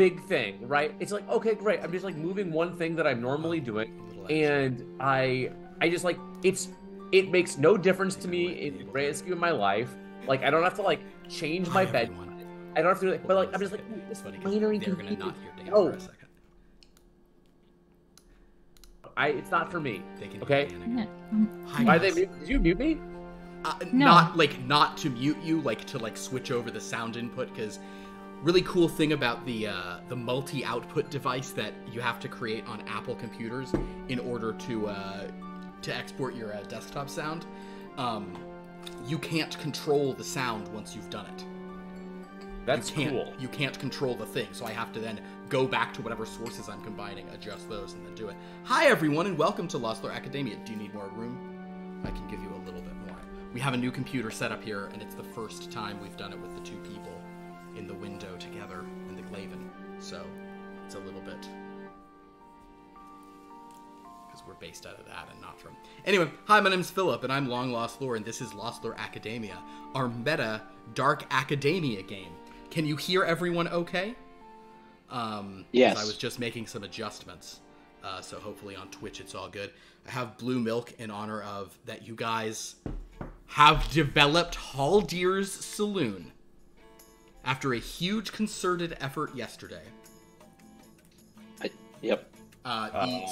big thing, right? It's like, okay, great. I'm just like moving one thing that I'm normally doing, and I just like it makes no difference to me in the grand scheme of my life. Like I don't have to like change my bed. I don't have to, but like I'm just like this minor inconvenience. Oh, it's not for me. Okay. Why they mute? Did you mute me? No. Not to mute you, like to like switch over the sound input, because really cool thing about the multi-output device that you have to create on Apple computers in order to export your desktop sound. You can't control the sound once you've done it. That's cool. You can't control the thing, so I have to then go back to whatever sources I'm combining, adjust those, and then do it. Hi, everyone, and welcome to Lost Lore Academia. Do you need more room? I can give you a little bit more. We have a new computer set up here, and it's the first time we've done it with the two people in the window together in the Glaven. So, it's a little bit... because we're based out of that and not from... Anyway, hi, my name's Philip, and I'm Long Lost Lore, and this is Lost Lore Academia, our meta Dark Academia game. Can you hear everyone okay? Yes. I was just making some adjustments, so hopefully on Twitch it's all good. I have blue milk in honor of that you guys have developed Haldir's Saloon after a huge concerted effort yesterday. Yep.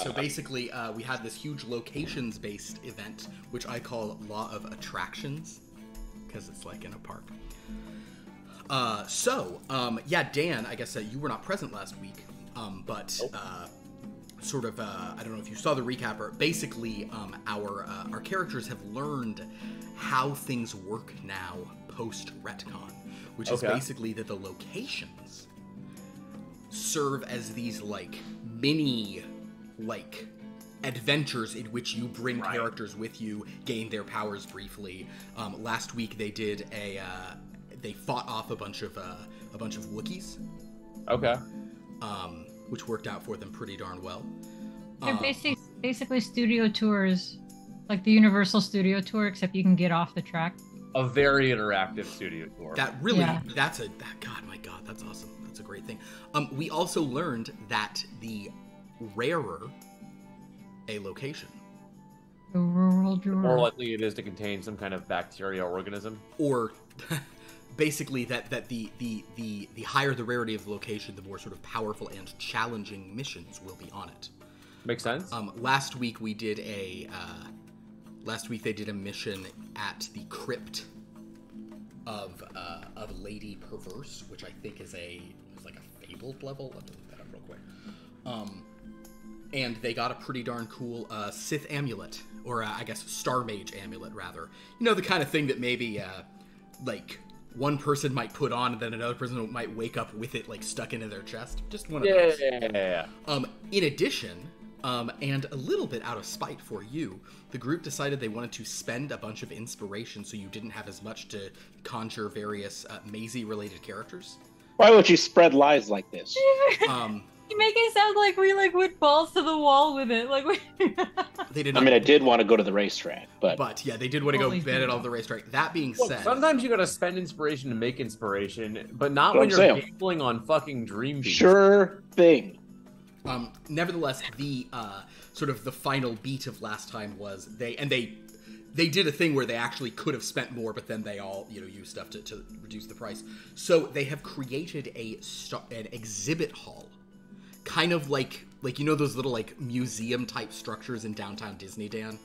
So basically, we had this huge locations-based event, which I call Law of Attractions, because it's like in a park. Yeah, Dan, I guess you were not present last week, but sort of, I don't know if you saw the recap, or basically, our characters have learned how things work now post-retcon, which is basically that the locations serve as these, like, mini, like, adventures in which you bring characters with you, gain their powers briefly. Last week they did they fought off a bunch of Wookiees. Okay. Which worked out for them pretty darn well. They're basically studio tours, like the Universal Studio Tour, except you can get off the track. A very interactive studio tour. That really, God, my God, that's awesome. That's a great thing. We also learned that the rarer a location, the more likely it is to contain some kind of bacteria organism, or basically that the higher the rarity of the location, the more sort of powerful and challenging missions will be on it. Makes sense. Last week they did a mission at the crypt of Lady Perverse, which I think is like a fabled level. Let me look that up real quick. And they got a pretty darn cool Sith amulet, or I guess Star Mage amulet, rather. You know, the kind of thing that maybe, like, one person might put on, and then another person might wake up with it, like, stuck into their chest. Just one of those. Yeah. In addition, and a little bit out of spite for you, the group decided they wanted to spend a bunch of inspiration so you didn't have as much to conjure various Maisie-related characters. Why would you spread lies like this? You make it sound like we went balls to the wall with it. They did not. I mean, I did want to go to the racetrack, but yeah, they did want to go bed it all the racetrack. That being said, sometimes you gotta spend inspiration to make inspiration, but not when you're gambling on fucking Dream Beast. Sure thing. Nevertheless, the sort of the final beat of last time was they did a thing where they actually could have spent more, but then they all used stuff to reduce the price. So they have created an exhibit hall. Kind of like those little like museum type structures in downtown Disney, Dan.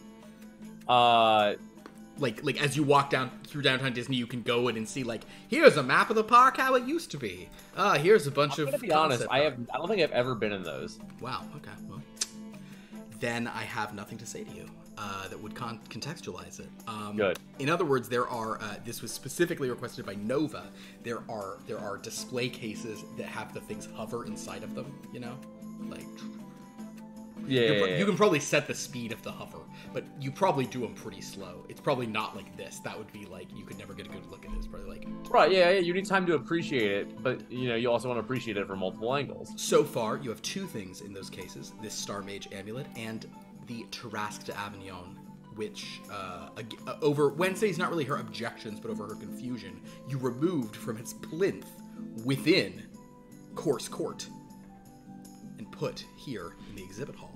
Like as you walk down through downtown Disney, you can go in and see like, here's a map of the park how it used to be. Here's a bunch of. To be honest, I don't think I've ever been in those. Wow. Okay. Well, then I have nothing to say to you that would contextualize it. Good. In other words, there are. This was specifically requested by Nova. There are display cases that have the things hover inside of them. You know, like. Yeah. You can probably set the speed of the hover, but you probably do them pretty slow. It's probably not like this. That would be like you could never get a good look at this. Probably like. Right. Yeah. You need time to appreciate it, but you also want to appreciate it from multiple angles. So far, you have two things in those cases: this Star Mage amulet and the Tarrasque d'Avignon, which over Wednesday's not really her objections, but over her confusion, you removed from its plinth within course court and put here in the exhibit hall.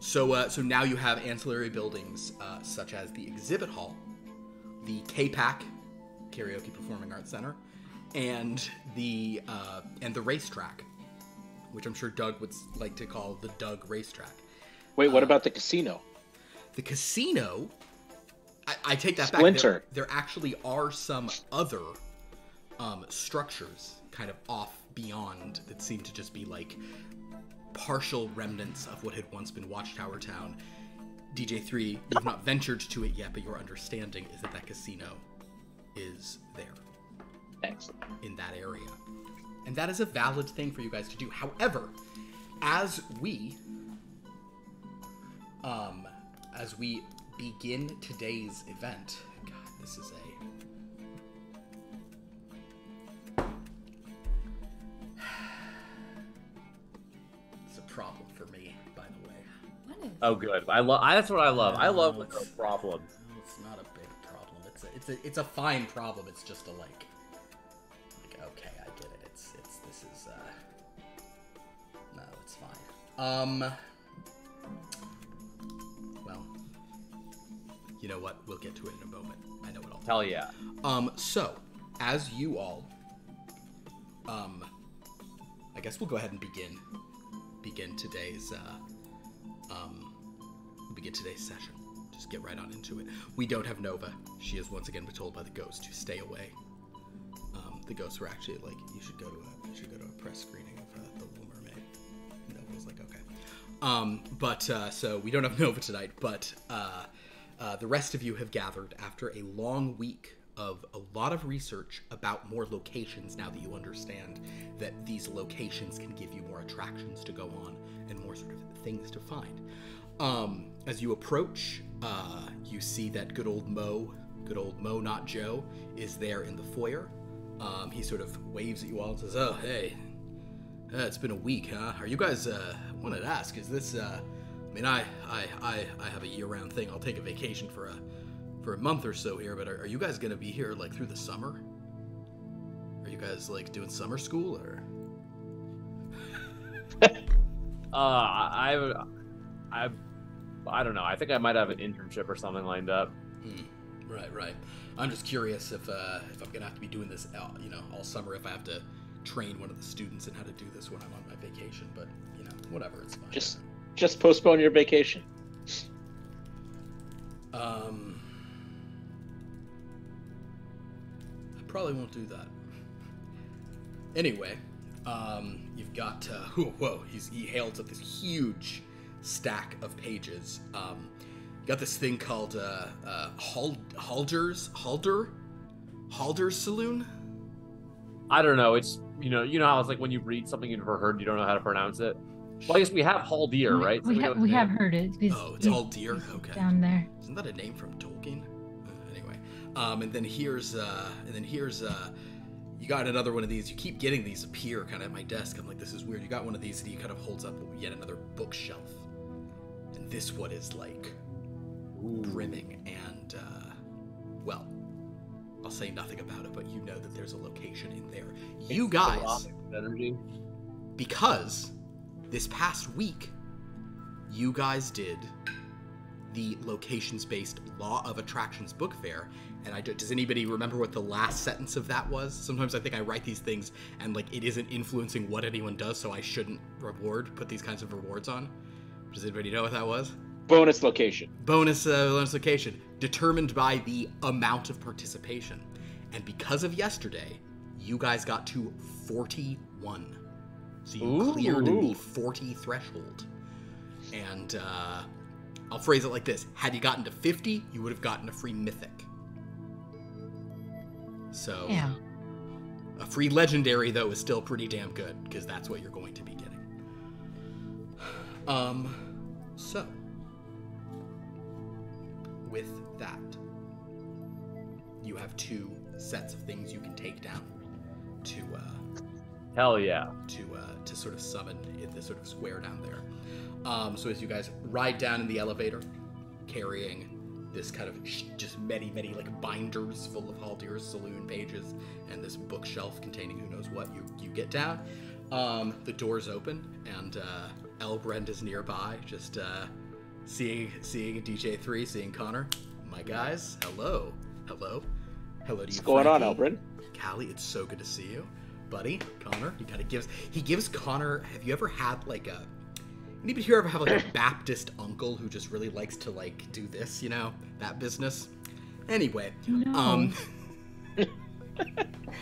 So now you have ancillary buildings such as the exhibit hall, the K-Pack Karaoke Performing Arts Center, and the racetrack, which I'm sure Doug would like to call the Doug Racetrack. Wait, what about the casino? The casino, I take that Splinter. back. There actually are some other structures kind of off beyond that seem to just be like partial remnants of what had once been Watchtower Town. DJ3, you've not ventured to it yet, but your understanding is that casino is there. Excellent. In that area. And that is a valid thing for you guys to do. However, as we begin today's event, God, this is it's a problem for me, by the way. What is? Oh, good. That's what I love. I love when there are problems. It's not a big problem. It's a fine problem. It's just a like okay, I get it. No, it's fine. Well, you know what? We'll get to it in a moment. I know it all. Hell yeah. So, as you all, I guess we'll go ahead and begin today's, session. Just get right on into it. We don't have Nova. She is once again been told by the ghost to stay away. The ghosts were actually like, you should go to a press screening of The Little Mermaid. Nova was like, okay. So we don't have Nova tonight, but the rest of you have gathered after a long week of a lot of research about more locations now that you understand that these locations can give you more attractions to go on and more sort of things to find. As you approach, you see that good old Mo, not Joe, is there in the foyer. He sort of waves at you all and says, "Oh, hey, it's been a week, huh? Are you guys, I wanted to ask, is this, I have a year-round thing. I'll take a vacation for a month or so here, but are you guys gonna be here, like, through the summer? Are you guys, like, doing summer school, or?" I don't know. I think I might have an internship or something lined up. Right. I'm just curious if I'm gonna have to be doing this, all summer. If I have to train one of the students in how to do this when I'm on my vacation, but whatever, it's fine. Just postpone your vacation. I probably won't do that. Anyway, you've got he hails up this huge stack of pages. Got this thing called Haldir's Saloon. I don't know. It's you know how it's like when you read something you've never heard, you don't know how to pronounce it. Well, I guess we have Haldir, right? We have heard it. It's Haldir. Okay. Down there. Isn't that a name from Tolkien? Anyway, and then here's you got another one of these. You keep getting these appear kind of at my desk. I'm like, this is weird. You got one of these, and he kind of holds up yet another bookshelf, and this one is like brimming, and well, I'll say nothing about it, but you know that there's a location in there. You guys, because this past week, you guys did the locations-based Law of Attractions book fair, and does anybody remember what the last sentence of that was? Sometimes I think I write these things and like it isn't influencing what anyone does, so I shouldn't put these kinds of rewards on. Does anybody know what that was? Bonus location. Bonus location determined by the amount of participation, and because of yesterday, you guys got to 41. So you cleared the 40 threshold. And I'll phrase it like this. Had you gotten to 50, you would have gotten a free mythic. So yeah. A free legendary, though, is still pretty damn good, because that's what you're going to be getting. So, with that, you have 2 sets of things you can take down to hell yeah, to sort of summon in this sort of square down there. So as you guys ride down in the elevator, carrying this kind of just many like binders full of Haldir's Saloon pages and this bookshelf containing who knows what, you get down. The doors open, and Elbrand is nearby, just seeing DJ3, seeing Connor. My guys, hello to you. What's going on, Elbrand? Callie, it's so good to see you, buddy. Connor, he gives Connor. Have you ever had like a? Anybody here ever have like a Baptist uncle who just really likes to like do this, that business? Anyway, No.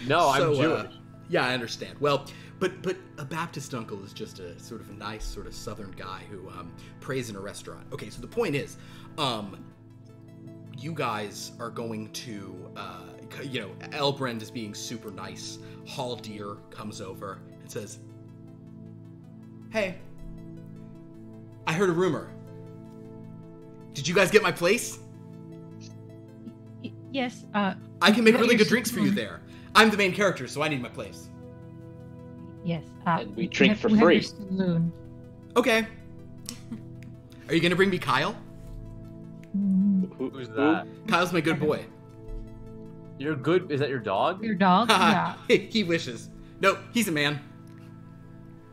No, I'm Jewish. Yeah, I understand. Well, but a Baptist uncle is just a sort of nice, sort of Southern guy who prays in a restaurant. Okay, so the point is, you guys are going to, Elbrand is being super nice. Haldir comes over and says, "Hey, I heard a rumor. Did you guys get my place? Yes. I can make really good drinks for you there. I'm the main character, so I need my place." Yes. And we drink for we have free. your saloon. Okay. Are you gonna bring me Kyle? Who's that? Kyle's my good boy. You're good. Is that your dog? Your dog? Yeah. He wishes. No, he's a man.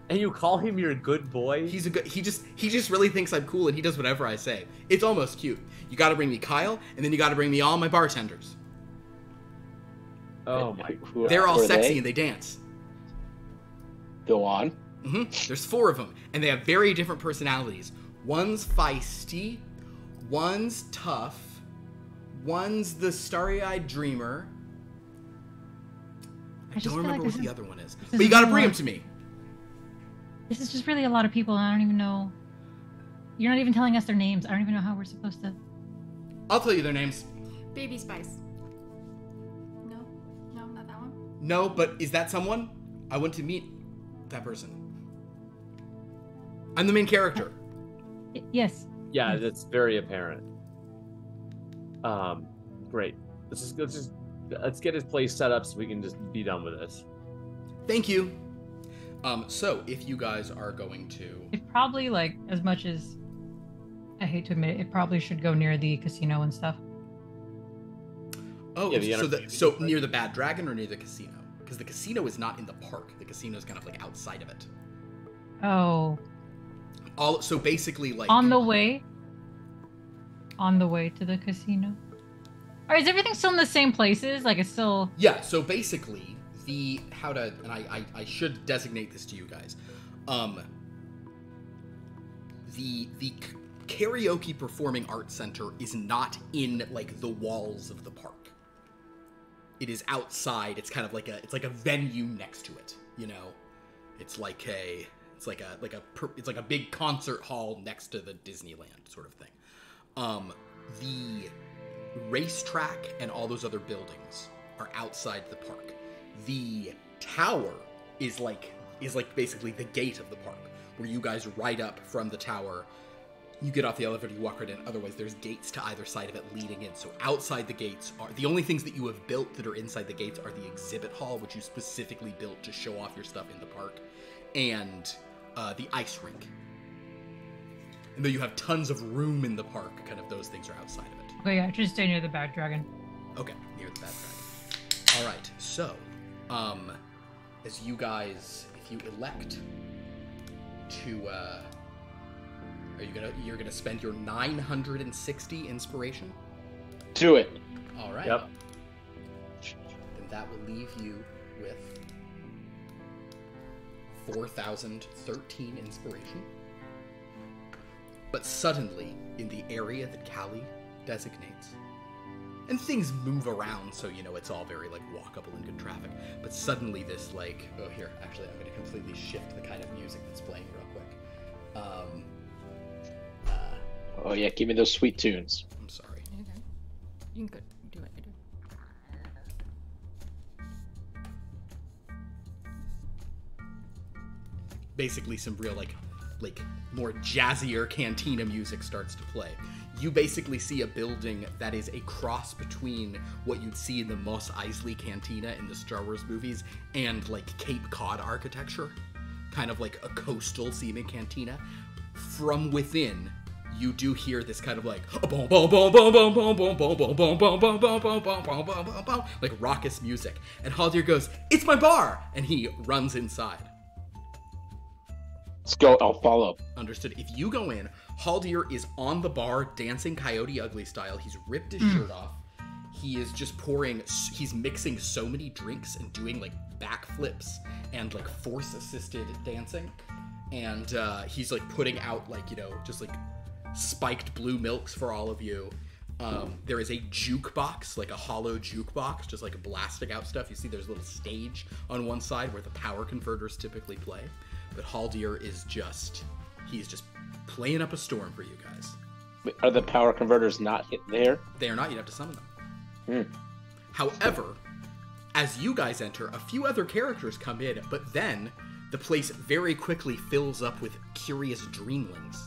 And you call him your good boy? He's a good. He just really thinks I'm cool, and he does whatever I say. It's almost cute. You got to bring me Kyle, and then you got to bring me all my bartenders. Oh my! They're all Who are sexy they? and they dance. Go on. There's 4 of them, and they have very different personalities. One's feisty, one's tough, one's the starry-eyed dreamer. I just don't feel remember like what this the is- other one is. this But you is got to more bring him like- to me. This is just really a lot of people, and I don't even know. You're not even telling us their names. I don't even know how we're supposed to. I'll tell you their names. Baby Spice. No, not that one. No, but is that someone? I want to meet that person. I'm the main character. Yes. Yeah, that's very apparent. Great. Let's get his place set up so we can just be done with this. Thank you. So if you guys are going to, It probably, like, as much as I hate to admit it, it probably should go near the casino and stuff. oh, Yeah, the so entertainment so district. near the Bad Dragon or near the casino? Because the casino is not in the park. The casino is kind of like outside of it. Oh. So basically, like On the way to the casino. Or is everything still in the same places? Like, it's still. Yeah, so basically, I should designate this to you guys. The karaoke performing arts center is not in like the walls of the park. It is outside. It's kind of like a venue next to it. It's like a big concert hall next to the Disneyland sort of thing. The racetrack and all those other buildings are outside the park. The tower is like basically the gate of the park, where you guys ride up from the tower. You get off the elevator, you walk right in. Otherwise, there's gates to either side of it leading in. So outside the gates are the only things that you have built that are inside the gates are the exhibit hall, which you specifically built to show off your stuff in the park, and the ice rink. And though you have tons of room in the park, kind of those things are outside of it. Okay, yeah, just stay near the Bad Dragon. Okay, near the Bad Dragon. All right, so, as you guys, if you elect to, you're gonna spend your 960 inspiration? Do it. All right. Yep. Then that will leave you with 4,013 inspiration. But suddenly, in the area that Callie designates, and things move around, so it's all very like walkable and good traffic. But suddenly, this here, actually, I'm going to completely shift the kind of music that's playing real quick. Oh yeah, give me those sweet tunes. I'm sorry. Okay. You can go do it. Basically, some real like more jazzier cantina music starts to play. You basically see a building that is a cross between what you'd see in the Mos Eisley Cantina in the Star Wars movies and like Cape Cod architecture, kind of like a coastal seeming cantina. From within, you do hear this kind of like like raucous music, and Haldir goes, "It's my bar!" and he runs inside. Let's go. I'll follow. Understood. If you go in, Haldir is on the bar dancing Coyote Ugly style. He's ripped his shirt off. He is just he's mixing so many drinks and doing like backflips and like force assisted dancing. And he's like putting out like, just like spiked blue milks for all of you. There is a jukebox, like a hollow jukebox, just like blasting out stuff. You see there's a little stage on one side where the power converters typically play. But Haldir is he's just playing up a storm for you guys. Wait, are the power converters not there? They are not. You'd have to summon them. However, as you guys enter, a few other characters come in, but then the place very quickly fills up with curious dreamlings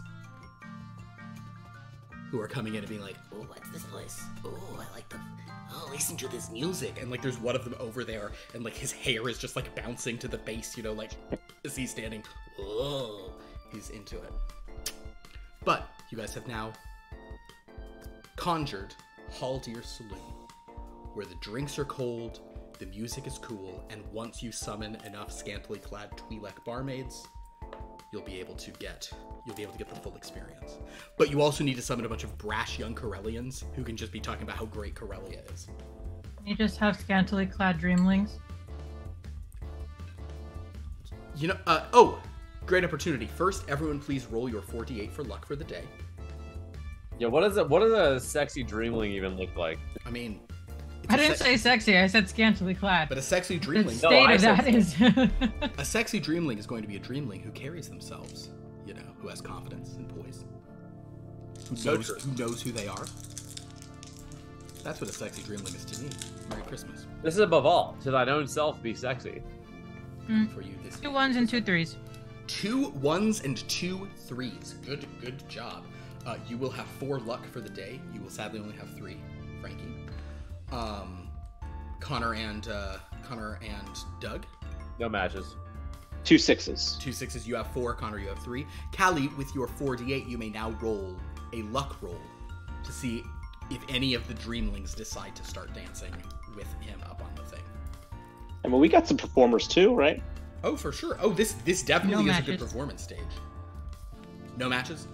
who are coming in and being like, "Oh, what's this place? Oh, I like listen to this music." And like, there's one of them over there, and like his hair is just like bouncing to the bass, like as he's standing. Oh, he's into it. But you guys have now conjured Haldir Saloon, where the drinks are cold, the music is cool, and once you summon enough scantily clad Twi'lek barmaids, you'll be able to get the full experience. But you also need to summon a bunch of brash young Corellians who can just be talking about how great Corellia is. You just have scantily clad dreamlings. Great opportunity. First, everyone please roll your 48 for luck for the day. Yeah, what does a sexy dreamling even look like? I mean, I didn't say sexy, I said scantily clad. but a sexy The dreamling. state of that is... A sexy dreamling is going to be a dreamling who carries themselves, who has confidence and poise. Who knows who they are. That's what a sexy dreamling is to me. Merry Christmas. This is above all, to thine own self be sexy. For you this 2 1s and 2 3s. 2 1s and 2 3s. Good job. You will have 4 luck for the day. You will sadly only have 3, Frankie. Connor and Doug. No matches. 2 6s. 2 6s. You have 4. Connor, you have 3. Callie, with your 48, you may now roll a luck roll to see if any of the dreamlings decide to start dancing with him up on the thing. I mean, we got some performers too, right? Oh, for sure. Oh, this definitely No is a good matches. performance stage. No matches?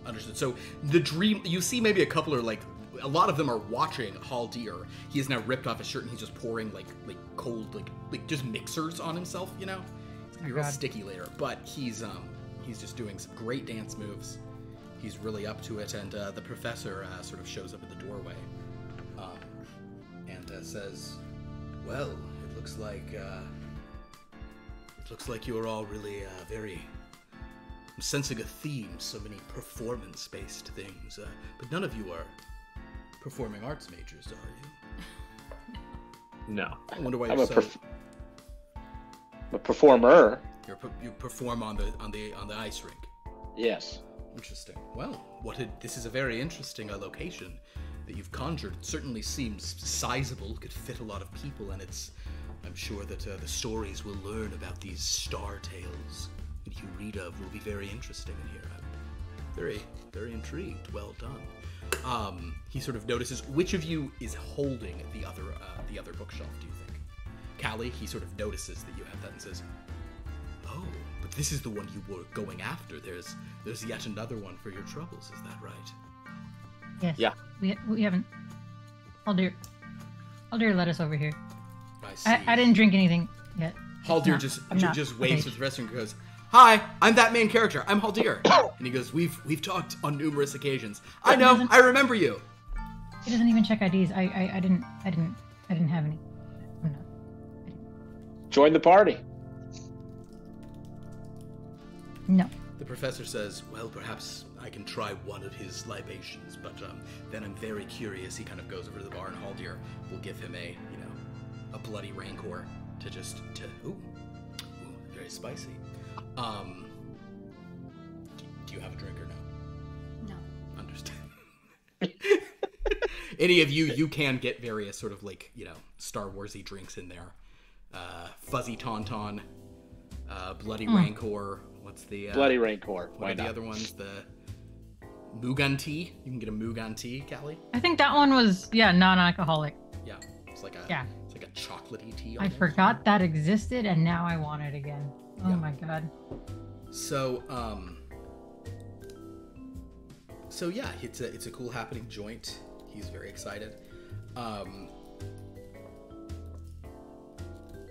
Understood. So you see maybe a couple are like, a lot of them are watching Haldir. He has now ripped off his shirt and he's just pouring like cold, like just mixers on himself, It's gonna be real sticky later. But he's just doing some great dance moves. He's really up to it, and the professor sort of shows up at the doorway and says, "Well, it looks like you're all really very. I'm sensing a theme, so many performance-based things, but none of you are performing arts majors, are you?" No. I wonder why I'm you're a performer. you perform on the ice rink. Yes. Interesting. Well, this is a very interesting location that you've conjured. It certainly seems sizable, could fit a lot of people, and I'm sure that the stories we'll learn about these star tales that you read of will be very interesting in here. I'm very, very intrigued. Well done. He sort of notices which of you is holding the other bookshelf, do you think? Callie, he sort of notices that you have that and says, "Oh, but this is the one you were going after. There's yet another one for your troubles, is that right?" Yes. Yeah. We haven't... Haldir led us over here. I see. I didn't drink anything yet. Haldir I'm not just waves okay. with the rest of him and goes, "Hi, I'm that main character. I'm Haldir." And he goes, "We've talked on numerous occasions. I know, I remember you." He doesn't even check IDs. I didn't have any. I'm not. Join the party. No. The professor says, "Well, perhaps I can try one of his libations, but then I'm very curious." He kind of goes over to the bar, and Haldir will give him a bloody rancor ooh, very spicy. Do you have a drink or no? No. Understand. Any of you can get various sort of Star Warsy drinks in there. Fuzzy Tauntaun, Bloody Rancor. What's the Bloody Rancor. What are the other ones? The Mugan tea. You can get a Mugan tea, Callie. I think that one was non-alcoholic. Yeah, it's like a Yeah. It's like a chocolatey tea. I almost. forgot that existed, and now I want it again. Oh Yeah. my god. So yeah, it's a cool happening joint. He's very excited.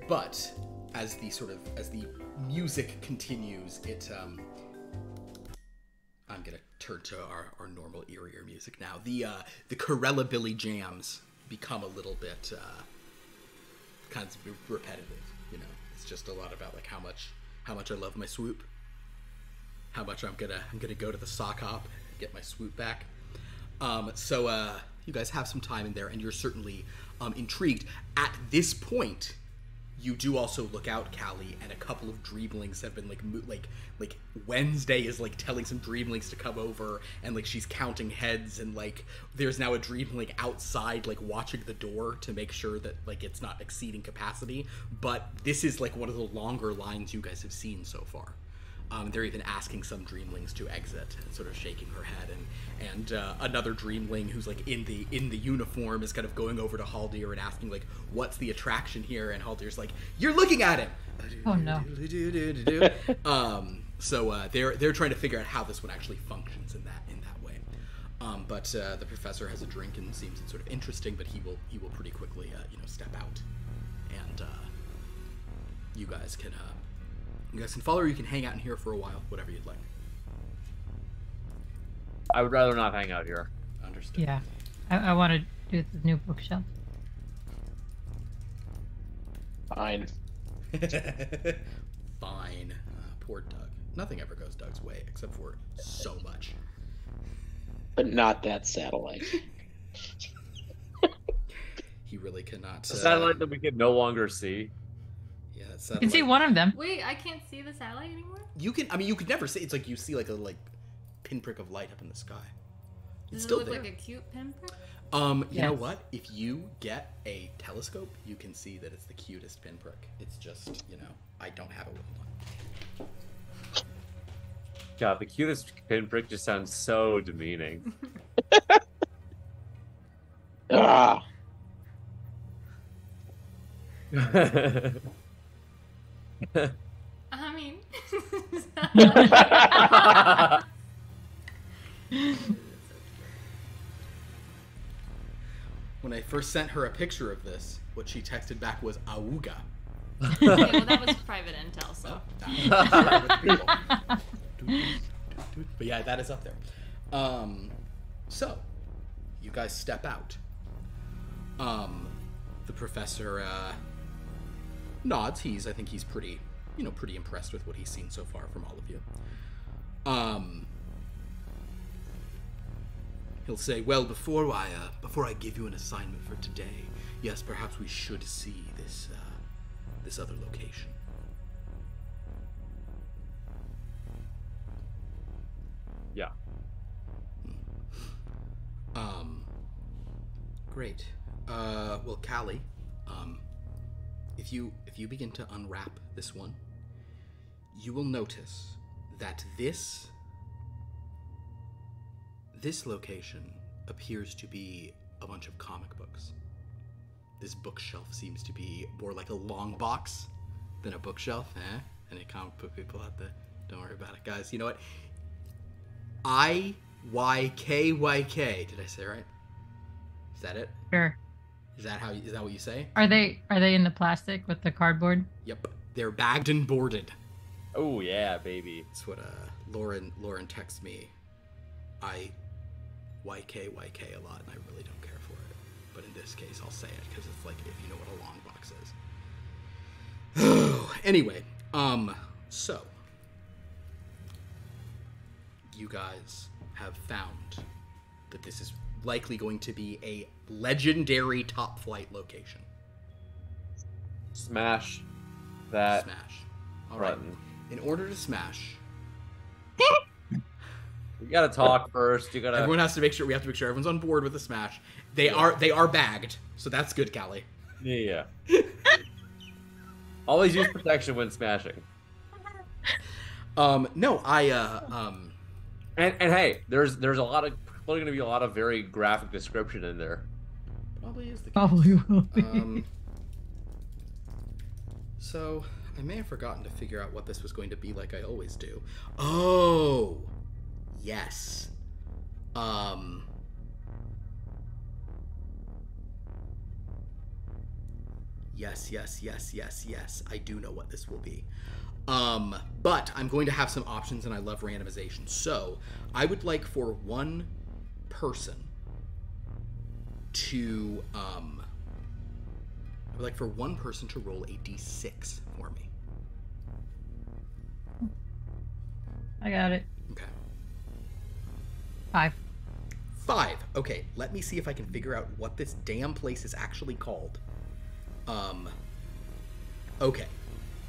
But as the music continues, I'm gonna turn to our normal eerier music now. The Corella-billy jams become a little bit kind of repetitive. You know, it's just a lot about like how much I love my swoop, how much I'm gonna go to the sock hop, get my swoop back. So you guys have some time in there, and you're certainly intrigued. At this point, you do also look out, Callie, and a couple of dreamlings have been like Wednesday is like telling some dreamlings to come over, and like she's counting heads, and like there's now a dreamling outside like watching the door to make sure that like it's not exceeding capacity. But this is like one of the longer lines you guys have seen so far. They're even asking some dreamlings to exit and sort of shaking her head, and another dreamling who's like in the uniform is kind of going over to Haldir and asking like, what's the attraction here? And Haldir's like, you're looking at him. Oh no. So they're trying to figure out how this one actually functions in that way. But the professor has a drink and seems sort of interesting, but he will pretty quickly step out, and you guys can follow, or you can hang out in here for a while, whatever you'd like. I would rather not hang out here. Understood. Yeah. I want to do the new bookshelf. Fine. Fine. Poor Doug. Nothing ever goes Doug's way, except for so much. But not that satellite. He really cannot. A satellite that we can no longer see. Yeah, that's You can see one of them. Wait, I can't see the satellite anymore? You could never see. It's like you see like a pinprick of light up in the sky. It's Does still it look there. like a cute pinprick? You know Yes. what? If you get a telescope, you can see that it's the cutest pinprick. It's just, I don't have it with one. God, the cutest pinprick just sounds so demeaning. Ah. I mean... When I first sent her a picture of this, what she texted back was "Auga." Yeah, well, that was private intel, so... But yeah, that is up there. So, you guys step out. The professor nods. I think he's pretty impressed with what he's seen so far from all of you. He'll say, "Well, before I give you an assignment for today, yes, perhaps we should see this other location." Yeah. Great. Well, Callie, if you begin to unwrap this one, you will notice that this location appears to be a bunch of comic books. This bookshelf seems to be more like a long box than a bookshelf, eh? Any comic book people out there? Don't worry about it, guys. You know what? IYKYK. Did I say it right? Is that it? Sure. Is that what you say? Are they in the plastic with the cardboard? Yep. They're bagged and boarded. Oh yeah, baby. That's what Lauren texts me. IYKYK a lot, and I really don't care for it. But in this case, I'll say it because it's like if you know what a long box is. Anyway, so you guys have found that this is likely going to be a legendary top flight location. Smash that Smash. All right. button. In order to smash, We gotta talk first. We have to make sure everyone's on board with the smash. They are bagged, so that's good, Callie. Yeah. Always use protection when smashing. No, And hey, there's a lot of probably gonna be a lot of very graphic description in there. probably is the case. Probably will be. So I may have forgotten to figure out what this was going to be like I always do. Oh! Yes. Yes. I do know what this will be. But I'm going to have some options, and I love randomization. So, I would like for one person to, roll a d6 for me. I got it. Okay. 5. 5. Okay, let me see if I can figure out what this damn place is actually called. Okay.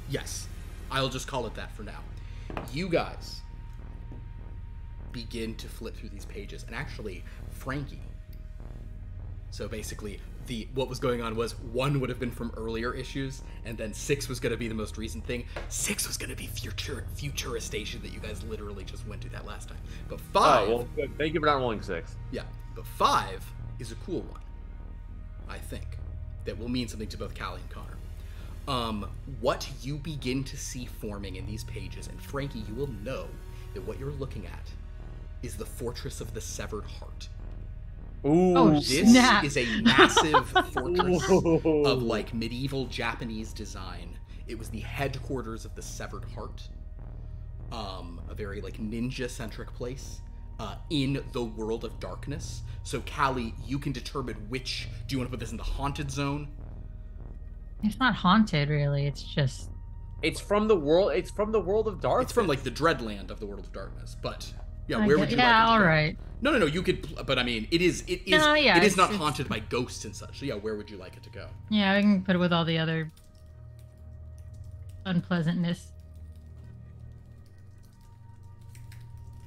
Yes. I'll just call it that for now. You guys begin to flip through these pages, and actually, Frankie. So basically, what was going on was 1 would have been from earlier issues, and then 6 was going to be the most recent thing. 6 was going to be Futuristation that you guys literally just went to that last time. But 5... Oh, well, good. Thank you for not rolling 6. Yeah, but 5 is a cool one, I think, that will mean something to both Callie and Connor. What you begin to see forming in these pages, and Frankie, you will know that what you're looking at is the Fortress of the Severed Heart. Ooh, Oh, This snap. is a massive fortress of like medieval Japanese design. It was the headquarters of the Severed Heart, a very like ninja-centric place in the world of darkness. So Callie, you can determine which. Do you want to put this in the haunted zone? It's not haunted, really. It's just... It's from the world. It's from the world of darkness. It's from like the Dreadland of the world of darkness, but yeah, I where get- would you yeah, like it to all go? right. No, you could, but I mean, it is No, yeah, it is it's- not it's- haunted by ghosts and such. So yeah, where would you like it to go? Yeah, I can put it with all the other unpleasantness.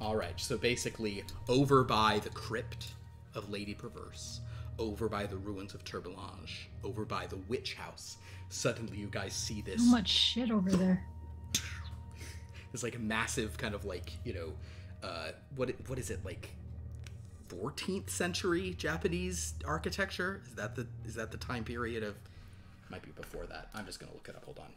All right, so basically, over by the crypt of Lady Perverse, over by the ruins of Turbelange, over by the witch house, suddenly you guys see this. So much shit over there. This like massive kind of like, you know, what is it, like 14th century Japanese architecture? Is that the time period of? Might be before that. I'm just gonna look it up. Hold on.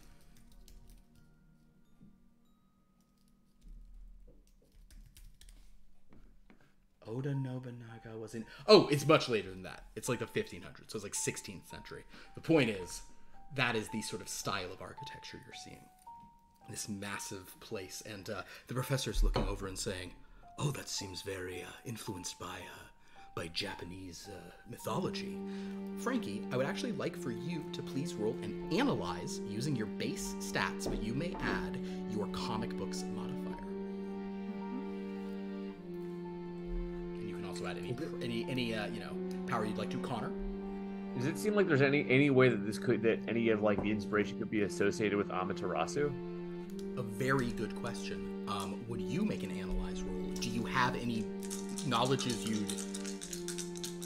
Oda Nobunaga was in... Oh, it's much later than that. It's like the 1500s, so it's like 16th century. The point is, that is the sort of style of architecture you're seeing. This massive place, and the professor's looking over and saying, "Oh, that seems very influenced by Japanese mythology." Frankie, I would actually like for you to please roll and analyze using your base stats, but you may add your comic books modifier. And you can also add any power you'd like to. Connor? Does it seem like there's any way that any of like the inspiration could be associated with Amaterasu? A very good question. Would you make an analyze roll? Do you have any knowledges you'd...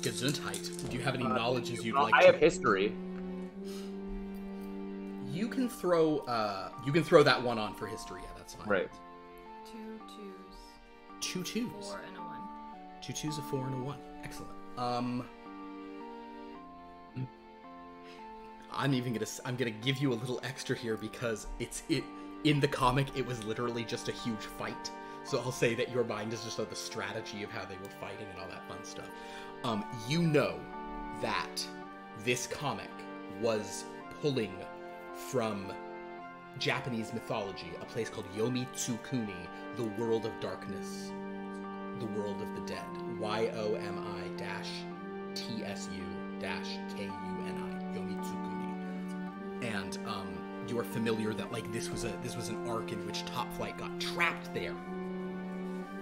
Gesundheit. Do you have any knowledges you'd like I to... have history. You can throw that one on for history. Yeah, that's fine. Right. 2 twos. 2 twos. 4 and a 1. 2 twos, a 4, and a 1. Excellent. I'm gonna give you a little extra here because in the comic it was literally just a huge fight. So I'll say that your mind is just on the strategy of how they were fighting and all that fun stuff. You know that this comic was pulling from Japanese mythology, a place called Yomi Tsukuni, the world of darkness, the world of the dead. YOMI-TSU-KUNI, Yomi Tsukuni. And you are familiar that like this was an arc in which Top Flight got trapped there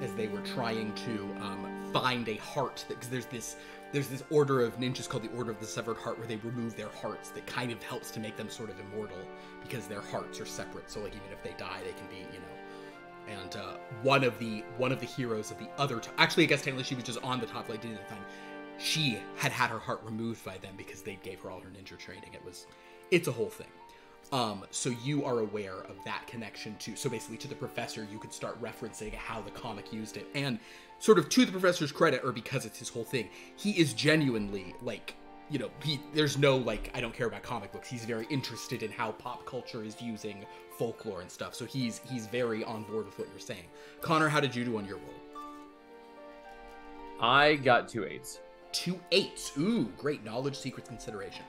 as they were trying to find a heart, because there's this order of ninjas called the Order of the Severed Heart where they remove their hearts that kind of helps to make them sort of immortal because their hearts are separate, so like even if they die they can be, you know. And one of the heroes of the other actually I guess technically she was just on the Top Flight at the time. She had her heart removed by them because they gave her all her ninja training. It's a whole thing. So you are aware of that connection too. So basically to the professor, you could start referencing how the comic used it. And sort of to the professor's credit, or because it's his whole thing, he is genuinely like, there's no like, I don't care about comic books. He's very interested in how pop culture is using folklore and stuff. So he's very on board with what you're saying. Connor, how did you do on your roll? I got 2 8s. 2 8s. Ooh, great knowledge, secrets, consideration.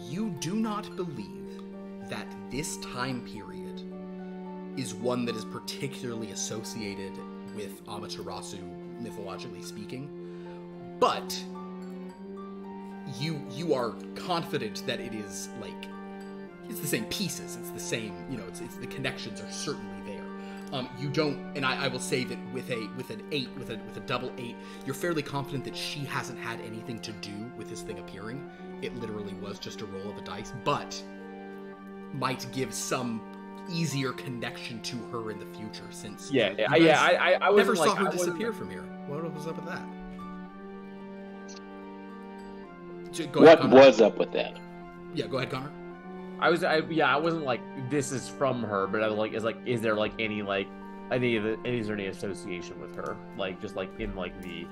You do not believe that this time period is one that is particularly associated with Amaterasu, mythologically speaking, but you are confident that it is like it's the same pieces, it's the same, you know, it's the connections are certainly there. You don't, and I will say that with a double 8, you're fairly confident that she hasn't had anything to do with this thing appearing. It literally was just a roll of a dice, but might give some easier connection to her in the future, since I never saw like, her disappear from here. What was up with that? Go ahead, What Connor. was up with that? Yeah, go ahead, Connor. I wasn't like this is from her, but I was like, is there like any like is there any association with her, like just like in like the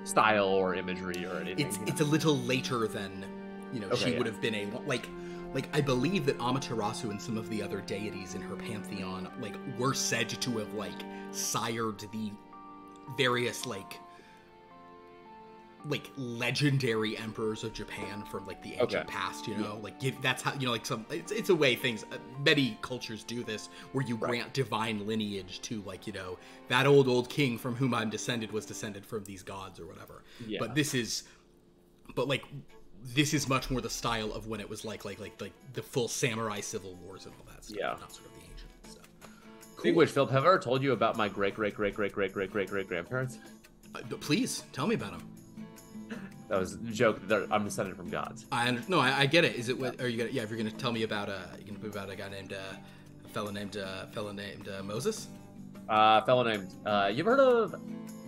style or imagery or anything? It's a little later than, you know, Okay, she would have been a like I believe that Amaterasu and some of the other deities in her pantheon like were said to have like sired the various like legendary emperors of Japan from like the ancient past, you know, like that's how, you know, like some it's a way things many cultures do this, where you grant divine lineage to, like, you know, that old king from whom I'm descended was descended from these gods or whatever. But this is much more the style of when it was like the full samurai civil wars and all that stuff, not sort of the ancient stuff. Cool. Speaking of which, Philip, have I ever told you about my great grandparents? Please tell me about them. That was a joke. I'm descended from gods. I get it. Is it what are you gonna? Yeah, if you're gonna tell me about a guy named a fellow named Moses. Fellow named. You ever heard of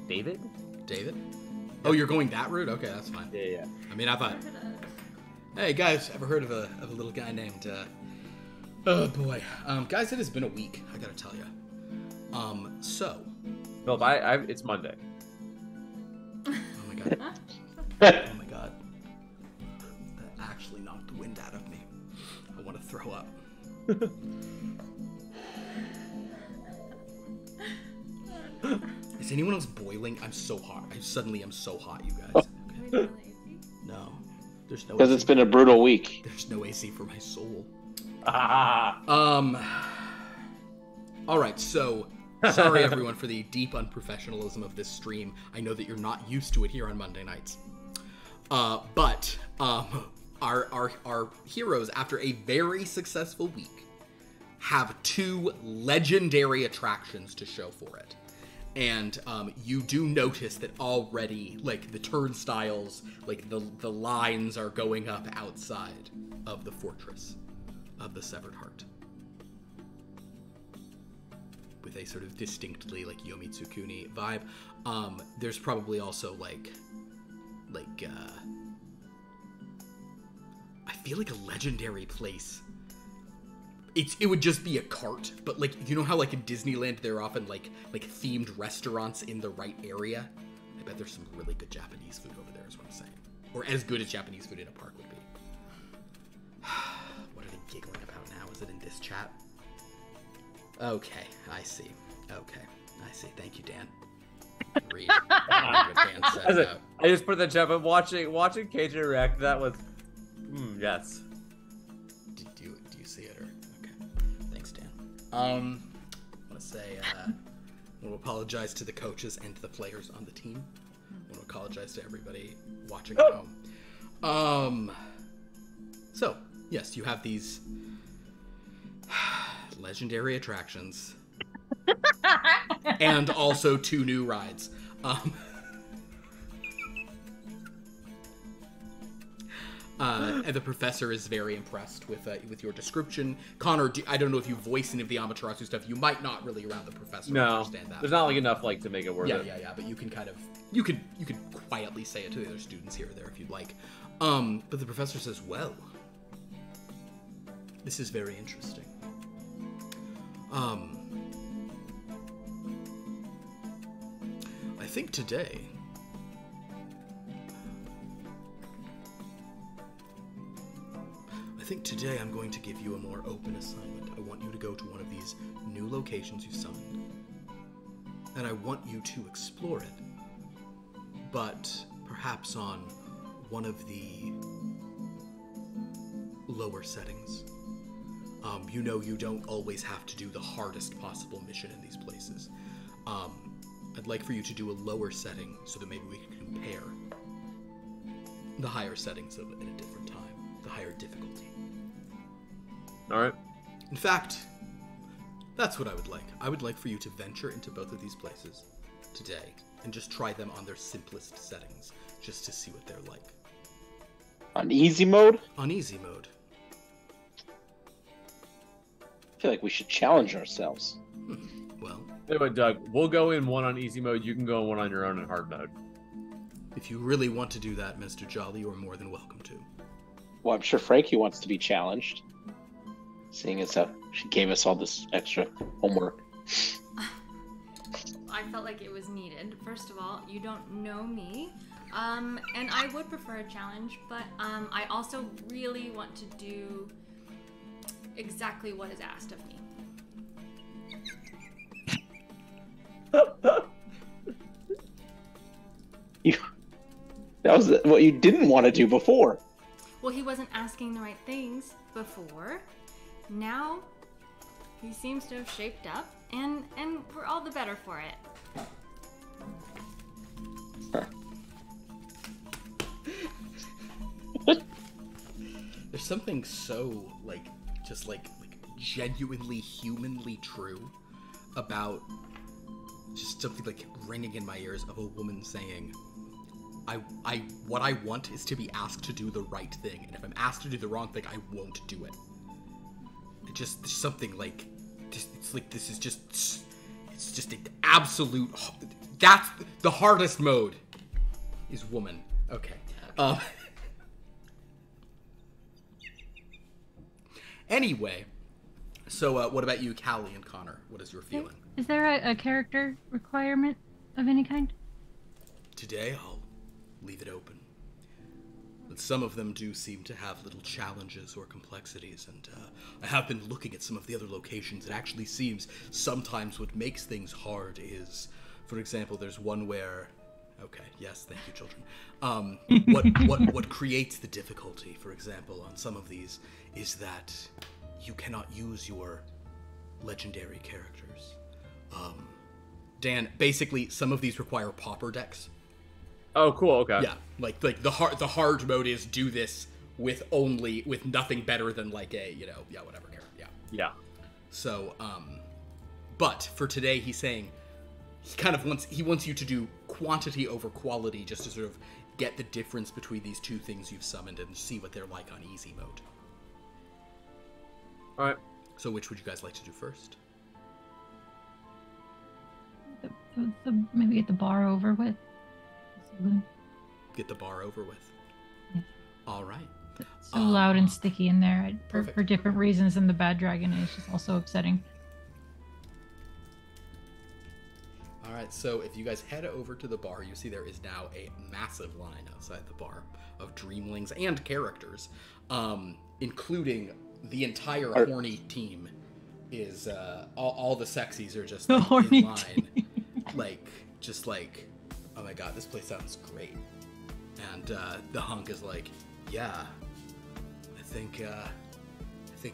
David? David. Oh, you're going that route? Okay, that's fine. Yeah. I mean, I thought. Hey guys, ever heard of a little guy named? Oh boy, guys, it has been a week. I gotta tell you. So. Philip, it's Monday. Oh my god. Oh my god. That actually knocked the wind out of me. I want to throw up. Is anyone else boiling? I'm so hot. I suddenly am so hot, you guys. Okay. No. There's no Because it's been a brutal week. There's no AC for my soul. Ah. Alright, so sorry everyone for the deep unprofessionalism of this stream. I know that you're not used to it here on Monday nights. But our heroes, after a very successful week, have 2 legendary attractions to show for it. And you do notice that already, like, the turnstiles, like the lines are going up outside of the fortress of the Severed Heart, with a sort of distinctly like Yomitsukuni vibe. There's probably also like I feel like a legendary place. It would just be a cart, but like, you know how like in Disneyland there are often like themed restaurants in the right area? I bet there's some really good Japanese food over there, is what I'm saying. Or as good as Japanese food in a park would be. What are they giggling about now? Is it in this chat? Okay, I see. Thank you, Dan. Read what Dan said about. I just put the chat, but watching KJ react, that was yes. Do you see it, or okay? Thanks, Dan. I want to say I want to apologize to the coaches and to the players on the team. I want to apologize to everybody watching at home. So yes, you have these legendary attractions. And also 2 new rides. And the professor is very impressed with your description. Connor, I don't know if you voice any of the Amaterasu stuff. You might not really around the professor. No, understand that. there's not like enough like to make it worth it. Yeah. But you can kind of you could quietly say it to the other students here or there if you'd like. But the professor says, "Well, this is very interesting. I think today think today I'm going to give you a more open assignment. I want you to go to one of these new locations you've summoned. And I want you to explore it. But perhaps on one of the lower settings. You know you don't always have to do the hardest possible mission in these places. I'd like for you to do a lower setting so that maybe we can compare the higher settings at a different time, the higher difficulty. All right. In fact, that's what I would like. I would like for you to venture into both of these places today and just try them on their simplest settings, just to see what they're like. On easy mode? On easy mode. I feel like we should challenge ourselves. Well, Anyway, Doug, we'll go in one on easy mode. You can go in one on your own in hard mode. if you really want to do that, Mr. Jolly, you're more than welcome to. Well, I'm sure Frankie wants to be challenged, seeing as how she gave us all this extra homework. I felt like it was needed. First of all, you don't know me, and I would prefer a challenge, but I also really want to do exactly what is asked of me. That was what you didn't want to do before. Well, he wasn't asking the right things before. Now, he seems to have shaped up, and we're all the better for it. There's something so, just genuinely humanly true about just something ringing in my ears of a woman saying, what I want is to be asked to do the right thing, and if I'm asked to do the wrong thing, I won't do it. There's something it's just an absolute, that's the hardest mode, is woman. Okay. Anyway, so what about you, Callie and Connor? What is your feeling? Is there a character requirement of any kind? Today, I'll leave it open. But some of them do seem to have little challenges or complexities, and I have been looking at some of the other locations. It actually seems sometimes what makes things hard is, for example, there's one where... Okay, yes, thank you, children. What creates the difficulty, for example, on some of these, is that you cannot use your legendary characters. Dan, basically, some of these require pauper decks. Oh, cool. Okay. Yeah, like the hard mode is do this with nothing better than whatever character. Yeah. Yeah. So, but for today, he's saying he wants you to do quantity over quality, just to sort of get the difference between these two things you've summoned and see what they're like on easy mode. All right. So, which would you guys like to do first? Maybe get the bar over with. Get the bar over with. Yeah. All right. It's so loud and sticky in there Perfect. for different reasons than the bad dragon is just also upsetting. All right, so if you guys head over to the bar, you see there is now a massive line outside the bar of dreamlings and characters, including the entire horny team. Is all the sexies are just in line, oh my god, this place sounds great. And the hunk is like, yeah, I think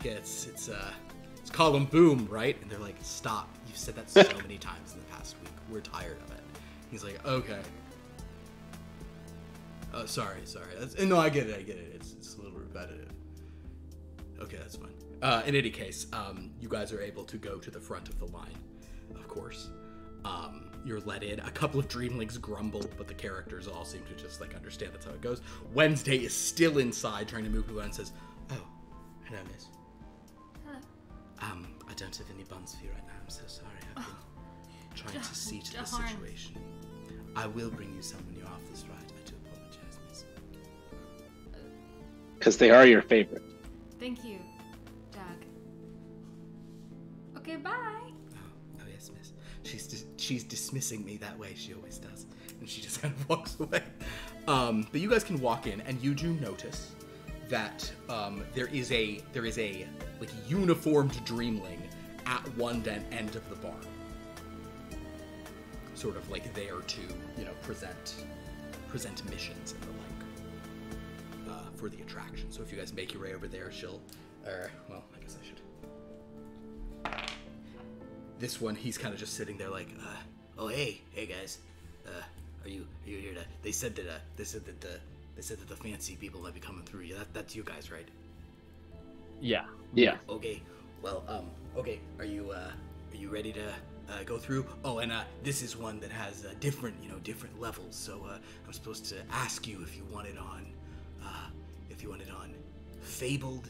it's Column Boom, right? And they're like, stop, you've said that so many times in the past week. We're tired of it. He's like, okay. Sorry. No, I get it. It's a little repetitive. Okay, that's fine. In any case, you guys are able to go to the front of the line, of course. You're let in. A couple of dreamlings grumble, but the characters all seem to just understand that's how it goes. Wednesday is still inside trying to move around and says, oh, hello, miss. Hello. I don't have any buns for you right now. I'm so sorry. I've been trying to see to the darn. situation. I will bring you some when you're off this ride. I do apologize, miss. Because they are your favorite. Thank you, Doug. Okay, bye. Oh yes, miss. She's dismissing me that way. She always does, and she just kind of walks away. But you guys can walk in, and you do notice that there is a like uniformed dreamling at one end of the bar, sort of like there to present missions and the like for the attraction. So if you guys make your way over there, she'll, well, I guess I should. This one, he's kind of just sitting there like, oh hey guys, are you here to? They said that the fancy people might be coming through. Yeah, that's you guys, right? Yeah. Okay. Well, okay. Are you ready to go through? Oh, and this is one that has different levels. So I'm supposed to ask you if you want it on fabled,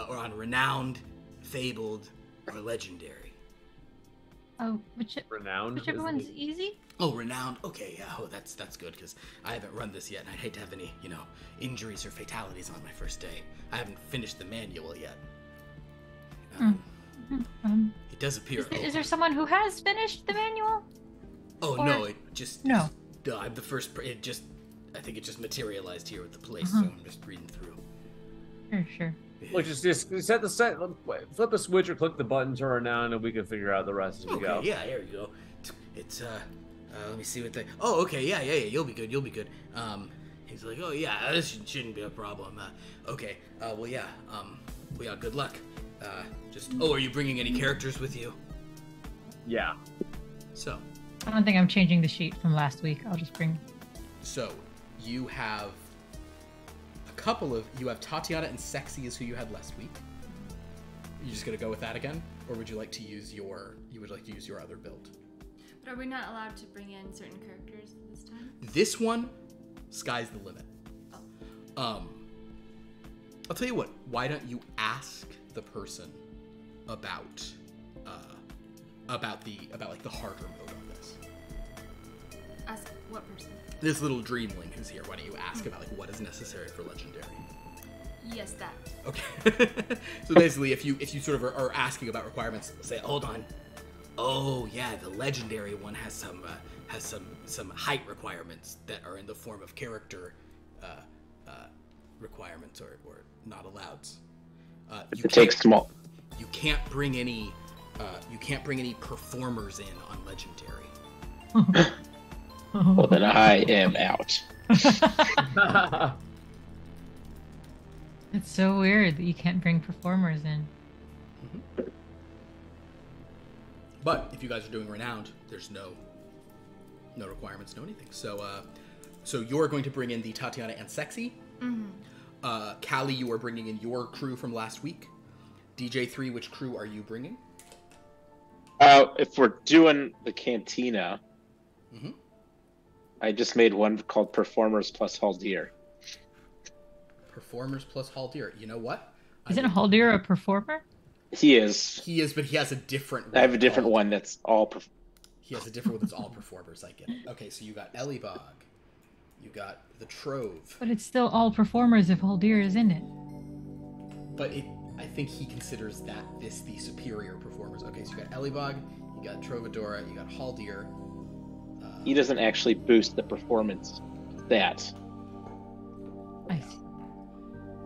or on renowned, fabled, or legendary. Oh, Renowned. whichever one's easy. Oh, renowned. Okay, yeah. Oh, that's good because I haven't run this yet, and I'd hate to have any injuries or fatalities on my first day. I haven't finished the manual yet. It does appear. Is there someone who has finished the manual? Oh or... no! It just no. I'm the first. I think it just materialized here at the place, so I'm just reading through. Sure. Look, just set flip a switch or click the button to renown, and we can figure out the rest as we go. Yeah, here you go. It's let me see what they. Oh, okay, yeah. You'll be good. He's like, oh yeah, this shouldn't be a problem. Okay. Well, yeah. Good luck. Are you bringing any characters with you? Yeah. So. I don't think I'm changing the sheet from last week. I'll just bring. So, you have you have Tatiana and Sexy is who you had last week. You just gonna go with that again, or would you like to use your other build? But are we not allowed to bring in certain characters this time? This one, sky's the limit. Oh. I'll tell you what. Why don't you ask the person about the harder mode on this? Ask what person? This little dreamling who's here. Why don't you ask about what is necessary for legendary? Yes, that. Okay. So basically, if you sort of are asking about requirements, say, hold on. Oh yeah, the legendary one has some height requirements that are in the form of character requirements or not allowed. It takes small. You can't bring any. You can't bring any performers in on legendary. Well, then I am out. It's so weird that you can't bring performers in. Mm-hmm. But if you guys are doing renowned, there's no requirements, no anything. So you're going to bring in the Tatiana and Sexy. Mm-hmm. Callie, you are bringing in your crew from last week. DJ3, which crew are you bringing? If we're doing the cantina, mm-hmm. I just made one called Performers plus Haldir. Performers plus Haldir. You know what? Isn't Haldir a performer? He is. He is, but he has a different one. I have a different one that's all... He has a different one that's all performers. I get it. Okay, so you got Elibog. You got the Trove. But it's still all performers if Haldir is in it. But I think he considers this the superior performers. Okay, so you got Elibog, you got Trovadora, you got Haldir. He doesn't actually boost the performance stats. Nice.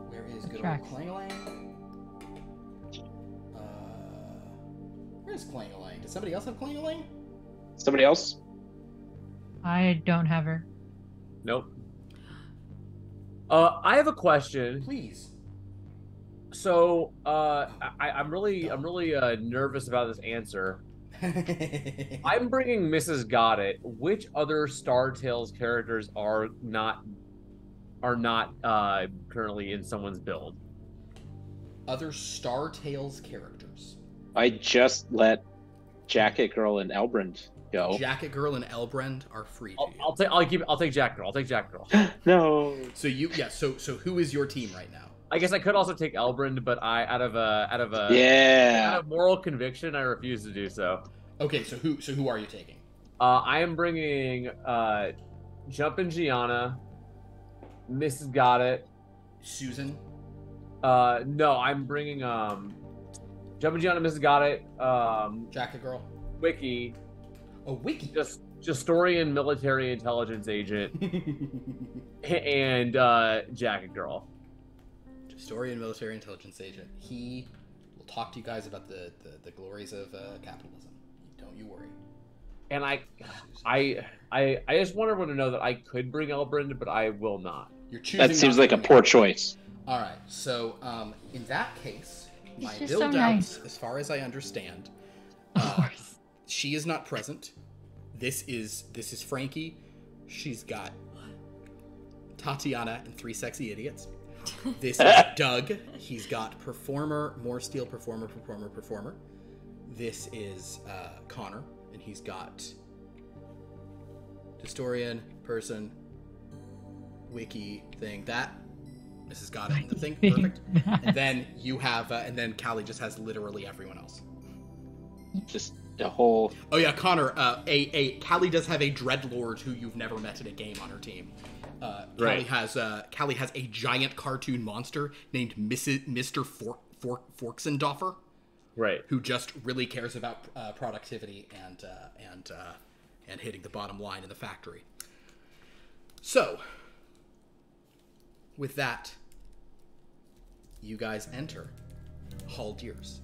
Where is good Tracks. old Clang-a-Lang? Where's Clang-a-Lang? Does somebody else have Clang-a-Lang? Somebody else? I don't have her. Nope. I have a question. Please. So, I'm really nervous about this answer. I'm bringing Mrs. Got It. Which other Star Tales characters are not currently in someone's build? Other Star Tales characters. I just let Jacket Girl and Elbrand go. Jacket Girl and Elbrand are free. I'll take Jacket Girl. I'll take Jacket Girl. No. So so who is your team right now? I guess I could also take Elbrand, but out of moral conviction, I refuse to do so. Okay, so who are you taking? I am bringing Jumpin' Gianna, Mrs. Got It, Susan. No, I'm bringing Jumpin' Gianna, Mrs. Got It, Jacket Girl, Wiki. Oh, Wiki. Justorian military intelligence agent, and Jacket Girl. historian, military intelligence agent. He will talk to you guys about the glories of capitalism. Don't you worry. And I just want everyone to know that I could bring Elbrand, but I will not. You're choosing. That seems like a poor choice. All right. So in that case, my just build so outs, nice. as far as I understand, she is not present. This is Frankie. She's got Tatiana and 3 sexy idiots. This is Doug. He's got performer, more steel, performer. This is Connor, and he's got historian, person, wiki thing. This has got it in the thing. Perfect. And then you have, and then Callie just has literally everyone else. Just a whole. Oh yeah, Connor. Callie does have a dreadlord who you've never met in a game on her team. Right. Callie has a giant cartoon monster named Mr. Forksendoffer. Right. Who just really cares about productivity and hitting the bottom line in the factory. So, with that, you guys enter Haldir's.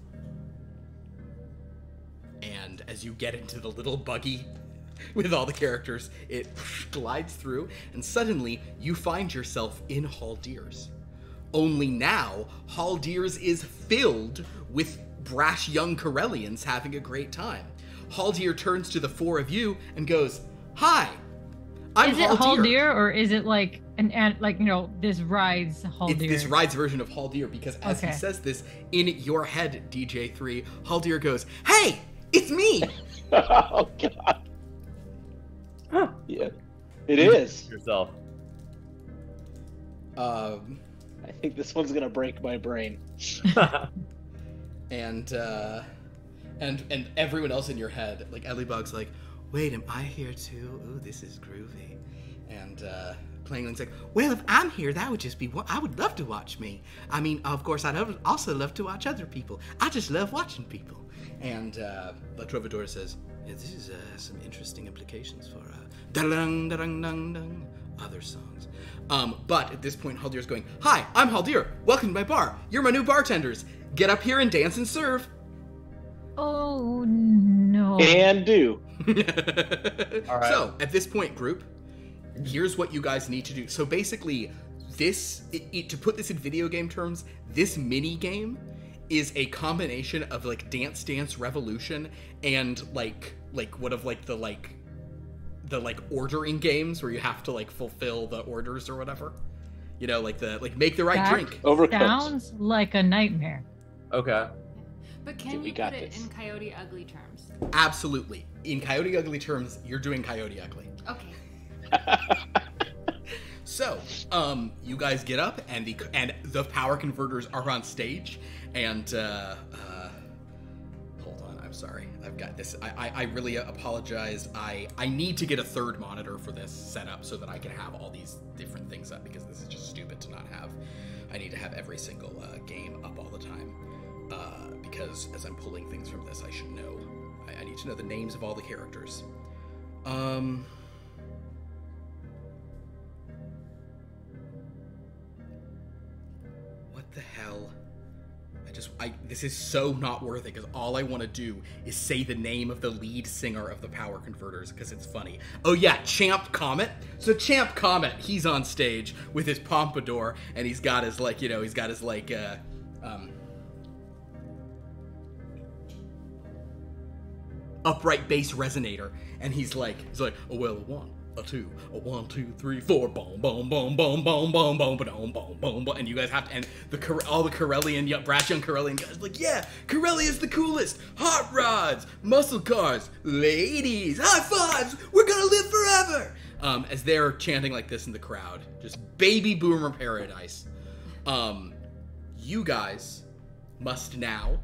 And as you get into the little buggy with all the characters, it glides through, and suddenly you find yourself in Haldir's. Only now, Haldir's is filled with brash young Corellians having a great time. Haldir turns to the 4 of you and goes, "Hi, I'm Is it Haldir." Haldir or is it like this ride's Haldir? It's this ride's version of Haldir, because as he Okay. says this in your head, DJ3, Haldir goes, "Hey, it's me!" Oh god. Yeah, it is. Yourself. I think this one's gonna break my brain. And everyone else in your head, like Ellybug's like, "Wait, am I here too? Ooh, this is groovy." And Plangling's like, "Well, if I'm here, that would just be I would love to watch me. I mean, of course, I'd also love to watch other people. I just love watching people." And La Trovadora says, "Yeah, this is some interesting implications for other songs." But at this point, Haldir's going, "Hi, I'm Haldir. Welcome to my bar. You're my new bartenders. Get up here and dance and serve." Oh no. And do. All right. So, at this point, group, here's what you guys need to do. So basically, to put this in video game terms, this mini game is a combination of like Dance Dance Revolution and like one of like the ordering games where you have to like fulfill the orders or whatever. You know, like make the right That drink. Overcooked. Sounds like a nightmare. Okay. But Dude, can we you got put it this. in Coyote Ugly terms? Absolutely. In Coyote Ugly terms, you're doing Coyote Ugly. Okay. So, you guys get up, and the power converters are on stage, and hold on, I'm sorry, I've got this. I really apologize. I need to get a 3rd monitor for this setup so that I can have all these different things up, because this is just stupid to not have. I need to have every single game up all the time, because as I'm pulling things from this, I should know. I need to know the names of all the characters. What the hell? This is so not worth it, because all I want to do is say the name of the lead singer of the Power Converters, because it's funny. Oh yeah, Champ Comet. So Champ Comet, he's on stage with his pompadour, and he's got his upright bass resonator, and he's like, "Oh well, a 1, a 2, a 1, 2, 3, 4, boom, boom, boom, boom, boom, boom, boom, boom, boom, boom, boom," and you guys have to, and all the Corellian, brash young Corellian guys are like, "Yeah, Corellia's the coolest, hot rods, muscle cars, ladies, high fives, we're gonna live forever," as they're chanting like this in the crowd, just baby boomer paradise. You guys must now,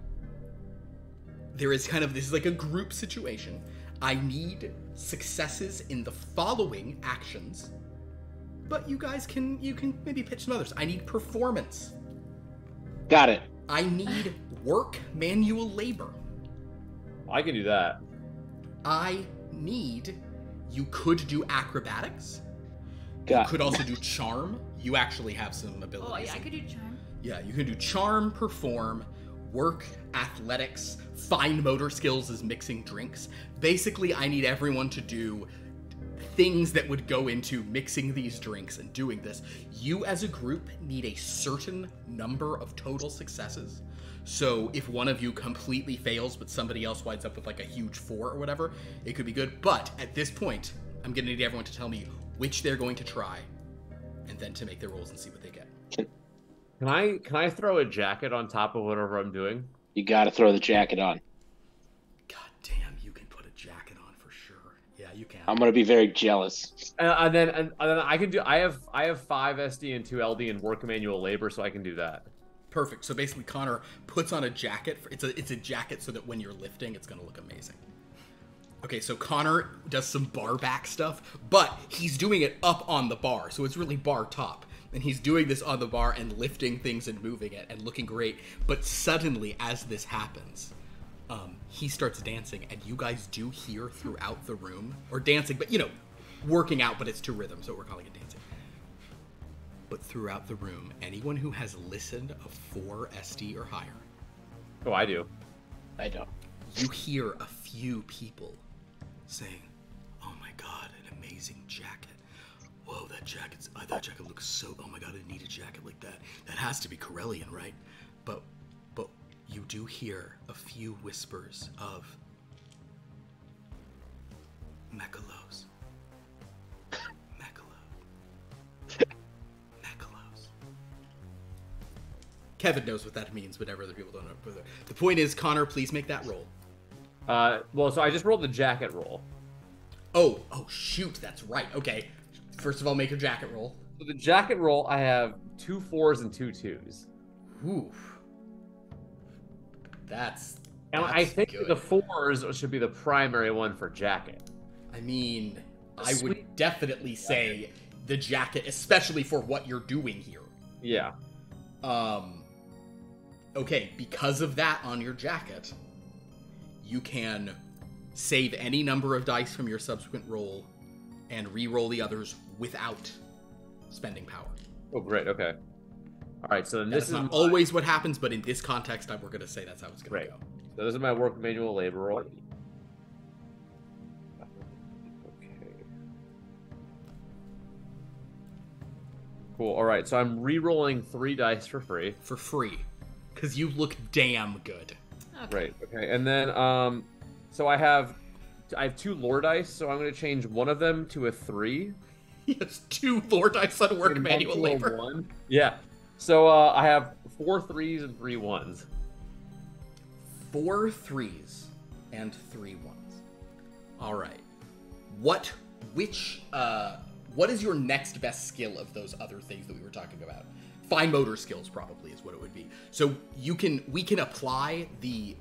this is like a group situation. I need successes in the following actions, but you can maybe pitch some others. I need performance. Got it. I need work, manual labor. I can do that. You could do acrobatics. Got You could also do charm. You actually have some abilities. Oh yeah, I could do charm. Yeah, you can do charm, perform, work, athletics, fine motor skills is mixing drinks. Basically, I need everyone to do things that would go into mixing these drinks and doing this. You as a group need a certain number of total successes. So if one of you completely fails, but somebody else winds up with like a huge 4 or whatever, it could be good. But at this point, I'm gonna need everyone to tell me which they're going to try, and then to make their rolls and see what they get. Can I throw a jacket on top of whatever I'm doing? You got to throw the jacket on. God damn, you can put a jacket on for sure. Yeah, you can. I'm gonna be very jealous. And then I can do. I have 5 SD and 2 LD in work manual labor, so I can do that. Perfect. So basically, Connor puts on a jacket. It's a jacket so that when you're lifting, it's gonna look amazing. Okay, so Connor does some bar back stuff, but he's doing it up on the bar, so it's really bar top. And he's doing this on the bar and lifting things and moving it and looking great. But suddenly, as this happens, he starts dancing, and you guys do hear throughout the room, or dancing, but working out, but it's to rhythm, so we're calling it dancing. But throughout the room, anyone who has listened of 4 SD or higher. Oh, I do. I don't. You hear a few people saying, "Oh my god, an amazing jacket. Whoa, that jacket looks so, oh my god, I need a jacket like that. That has to be Corellian, right?" But you do hear a few whispers of Mekalos. Mekalos. Kevin knows what that means, but other people don't know. The point is, Connor, please make that roll. Well, so I just rolled the jacket roll. Oh, shoot, that's right. Okay. First of all, make your jacket roll. So the jacket roll, I have 2 4s and 2 2s. Ooh. That's I think good. the 4s should be the primary one for jacket. I mean, I would definitely say the jacket, especially for what you're doing here. Yeah. Okay, because of that on your jacket, you can save any number of dice from your subsequent roll and re-roll the others without spending power. Oh, great. Okay. All right. So then this is not always what happens, but in this context, we're going to say that's how it's going to go. So this is my work manual labor roll. Okay. Cool. All right. So I'm re-rolling 3 dice for free. For free, because you look damn good. Okay. Right. Okay. And then so I have 2 lore dice, so I'm going to change one of them to a 3. He has 2 lore dice on work manual labor. 1. Yeah. So I have 4 3s and 3 1s. 4 3s and 3 1s. All right. What is your next best skill of those other things that we were talking about? Fine motor skills probably is what it would be. So we can apply the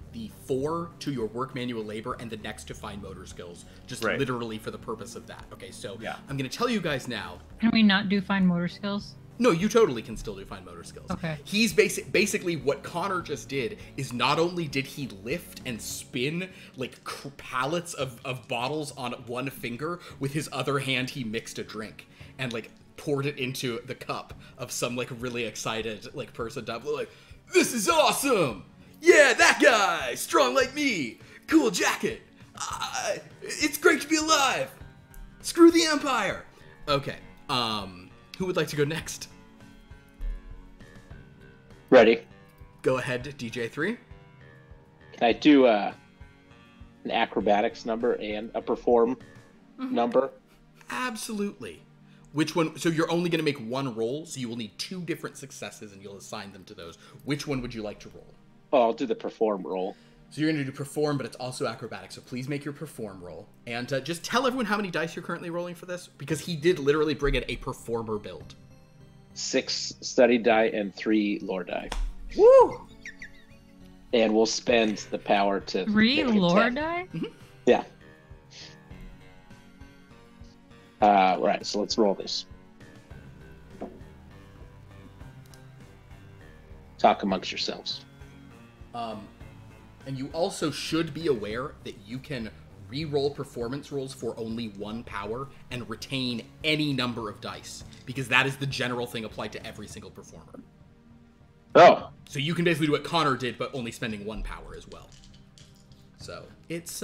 4 to your work manual labor and the next to fine motor skills, just literally for the purpose of that. Okay, so yeah. I'm going to tell you guys now. Can we not do fine motor skills? No, you totally can still do fine motor skills. Okay. He's basically what Connor just did is not only did he lift and spin like pallets of bottles on one finger, with his other hand he mixed a drink and like poured it into the cup of some like really excited like person like, "This is awesome! Yeah, that guy! Strong like me! Cool jacket! It's great to be alive! Screw the Empire!" Okay, who would like to go next? Ready. Go ahead, DJ3. Can I do an acrobatics number and a perform number? Absolutely. Which one? So you're only going to make one roll, so you will need 2 different successes, and you'll assign them to those. Which one would you like to roll? Oh, I'll do the perform roll. So you're going to do perform, but it's also acrobatics. So please make your perform roll. And just tell everyone how many dice you're currently rolling for this, because he did literally bring in a performer build. 6 study die and 3 lore die. Woo! And we'll spend the power to 3 make it lore 10. die? Mm-hmm. Yeah. Right, so let's roll this. Talk amongst yourselves. And you also should be aware that you can re-roll performance rolls for only 1 power and retain any number of dice, because that is the general thing applied to every single performer. Oh. So you can basically do what Connor did, but only spending 1 power as well. So it's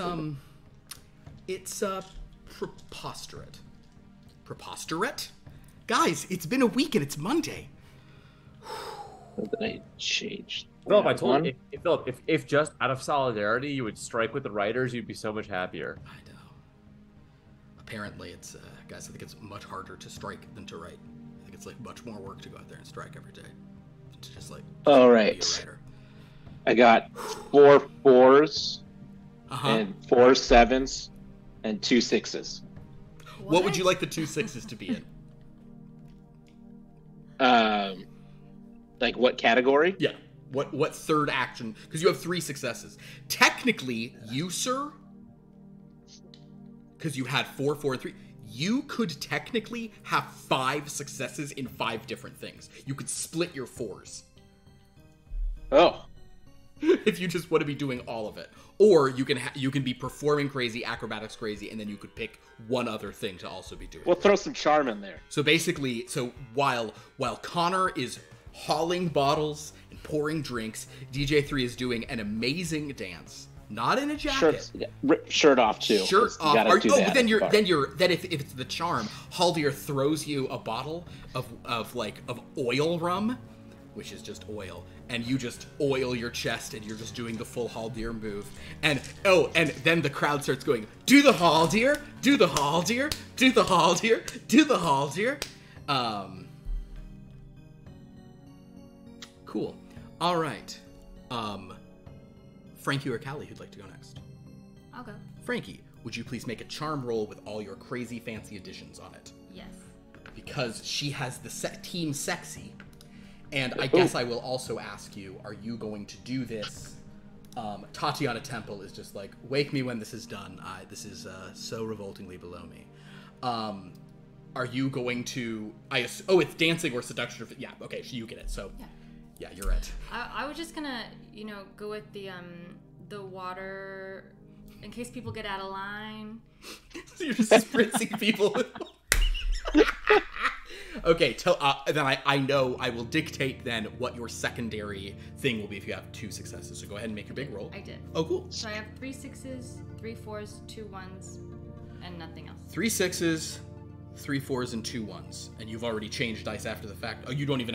preposterate. Preposterate? Guys, it's been a week and it's Monday. Then I changed. Philip, I told you, if just out of solidarity you would strike with the writers, you'd be so much happier. I know. Apparently, it's guys. I think it's much harder to strike than to write. I think it's like much more work to go out there and strike every day. To just like. All be right. a writer. I got 4 4s Uh-huh. and 4 7s and 2 6s. What would you like the 2 6s to be in? Like what category? Yeah. What third action? Because you have 3 successes. Technically, you, sir, because you had 4, 4, and 3, you could technically have 5 successes in 5 different things. You could split your 4s. Oh. If you just want to be doing all of it. Or you can be performing crazy, acrobatics crazy, and then you could pick one other thing to also be doing. We'll throw some charm in there. So basically, while Connor is hauling bottles and pouring drinks, DJ3 is doing an amazing dance. Not in a jacket. Shirt off too. Shirt off. Then if it's the charm, Haldir throws you a bottle of oil rum, which is just oil, and you just oil your chest and you're just doing the full Haldir move. And then the crowd starts going, do the Haldir, do the Haldir, do the Haldir, do the Haldir. Cool. All right. Frankie or Callie, who'd like to go next? I'll go. Frankie, would you please make a charm roll with all your crazy fancy additions on it? Yes. Because she has the team sexy. And I guess I will also ask you, are you going to do this? Tatiana Temple is just like, wake me when this is done. This is so revoltingly below me. Are you going to... it's dancing or seduction. Yeah, okay, so you get it. So, yeah you're right. I was just gonna, go with the water, in case people get out of line. So you're just spritzing people. Okay, then I know I will dictate then what your secondary thing will be if you have 2 successes. So go ahead and make your big roll. I did. Oh, cool. So I have 3 6s, 3 4s, 2 1s, and nothing else. 3 6s, 3 4s, and 2 1s. And you've already changed dice after the fact. Oh, you don't even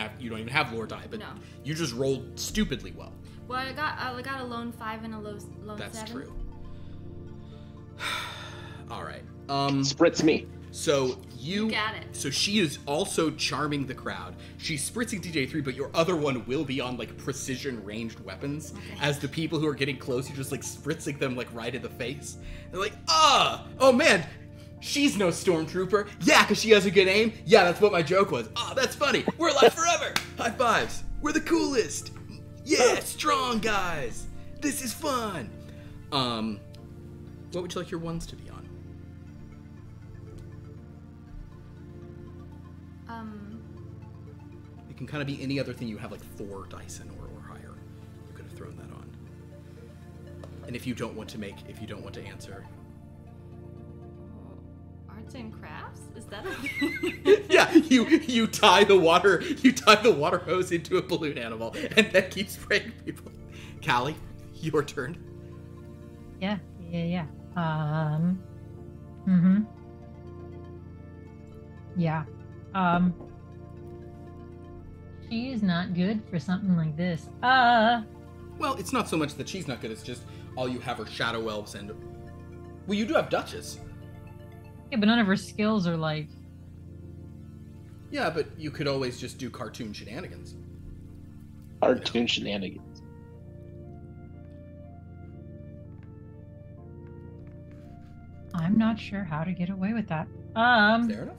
have lore die, but no. You just rolled stupidly well. Well, I got a lone 5 and a lone 7. That's true. All right. Spritz me. So you got it. So she is also charming the crowd. She's spritzing DJ3, but your other one will be on like precision ranged weapons. Okay. As the people who are getting close, you're just like spritzing them like right in the face. They're like, oh man, she's no stormtrooper. Yeah, because she has a good aim. Yeah, that's what my joke was. That's funny. We're alive forever. High fives. We're the coolest. Yeah, strong guys. This is fun. What would you like your ones to be on? It can kind of be any other thing you have like 4 dice in or higher. You could have thrown that on. And if you don't want to answer. Arts and crafts? Is that a thing? Yeah, you tie the water hose into a balloon animal and then keep spraying people. Callie, your turn. Yeah. Yeah. She's not good for something like this. Well, it's not so much that she's not good, it's just all you have are shadow elves and... Well, you do have Duchess. Yeah, but none of her skills are like... Yeah, but you could always just do cartoon shenanigans. Cartoon shenanigans. I'm not sure how to get away with that. Fair enough.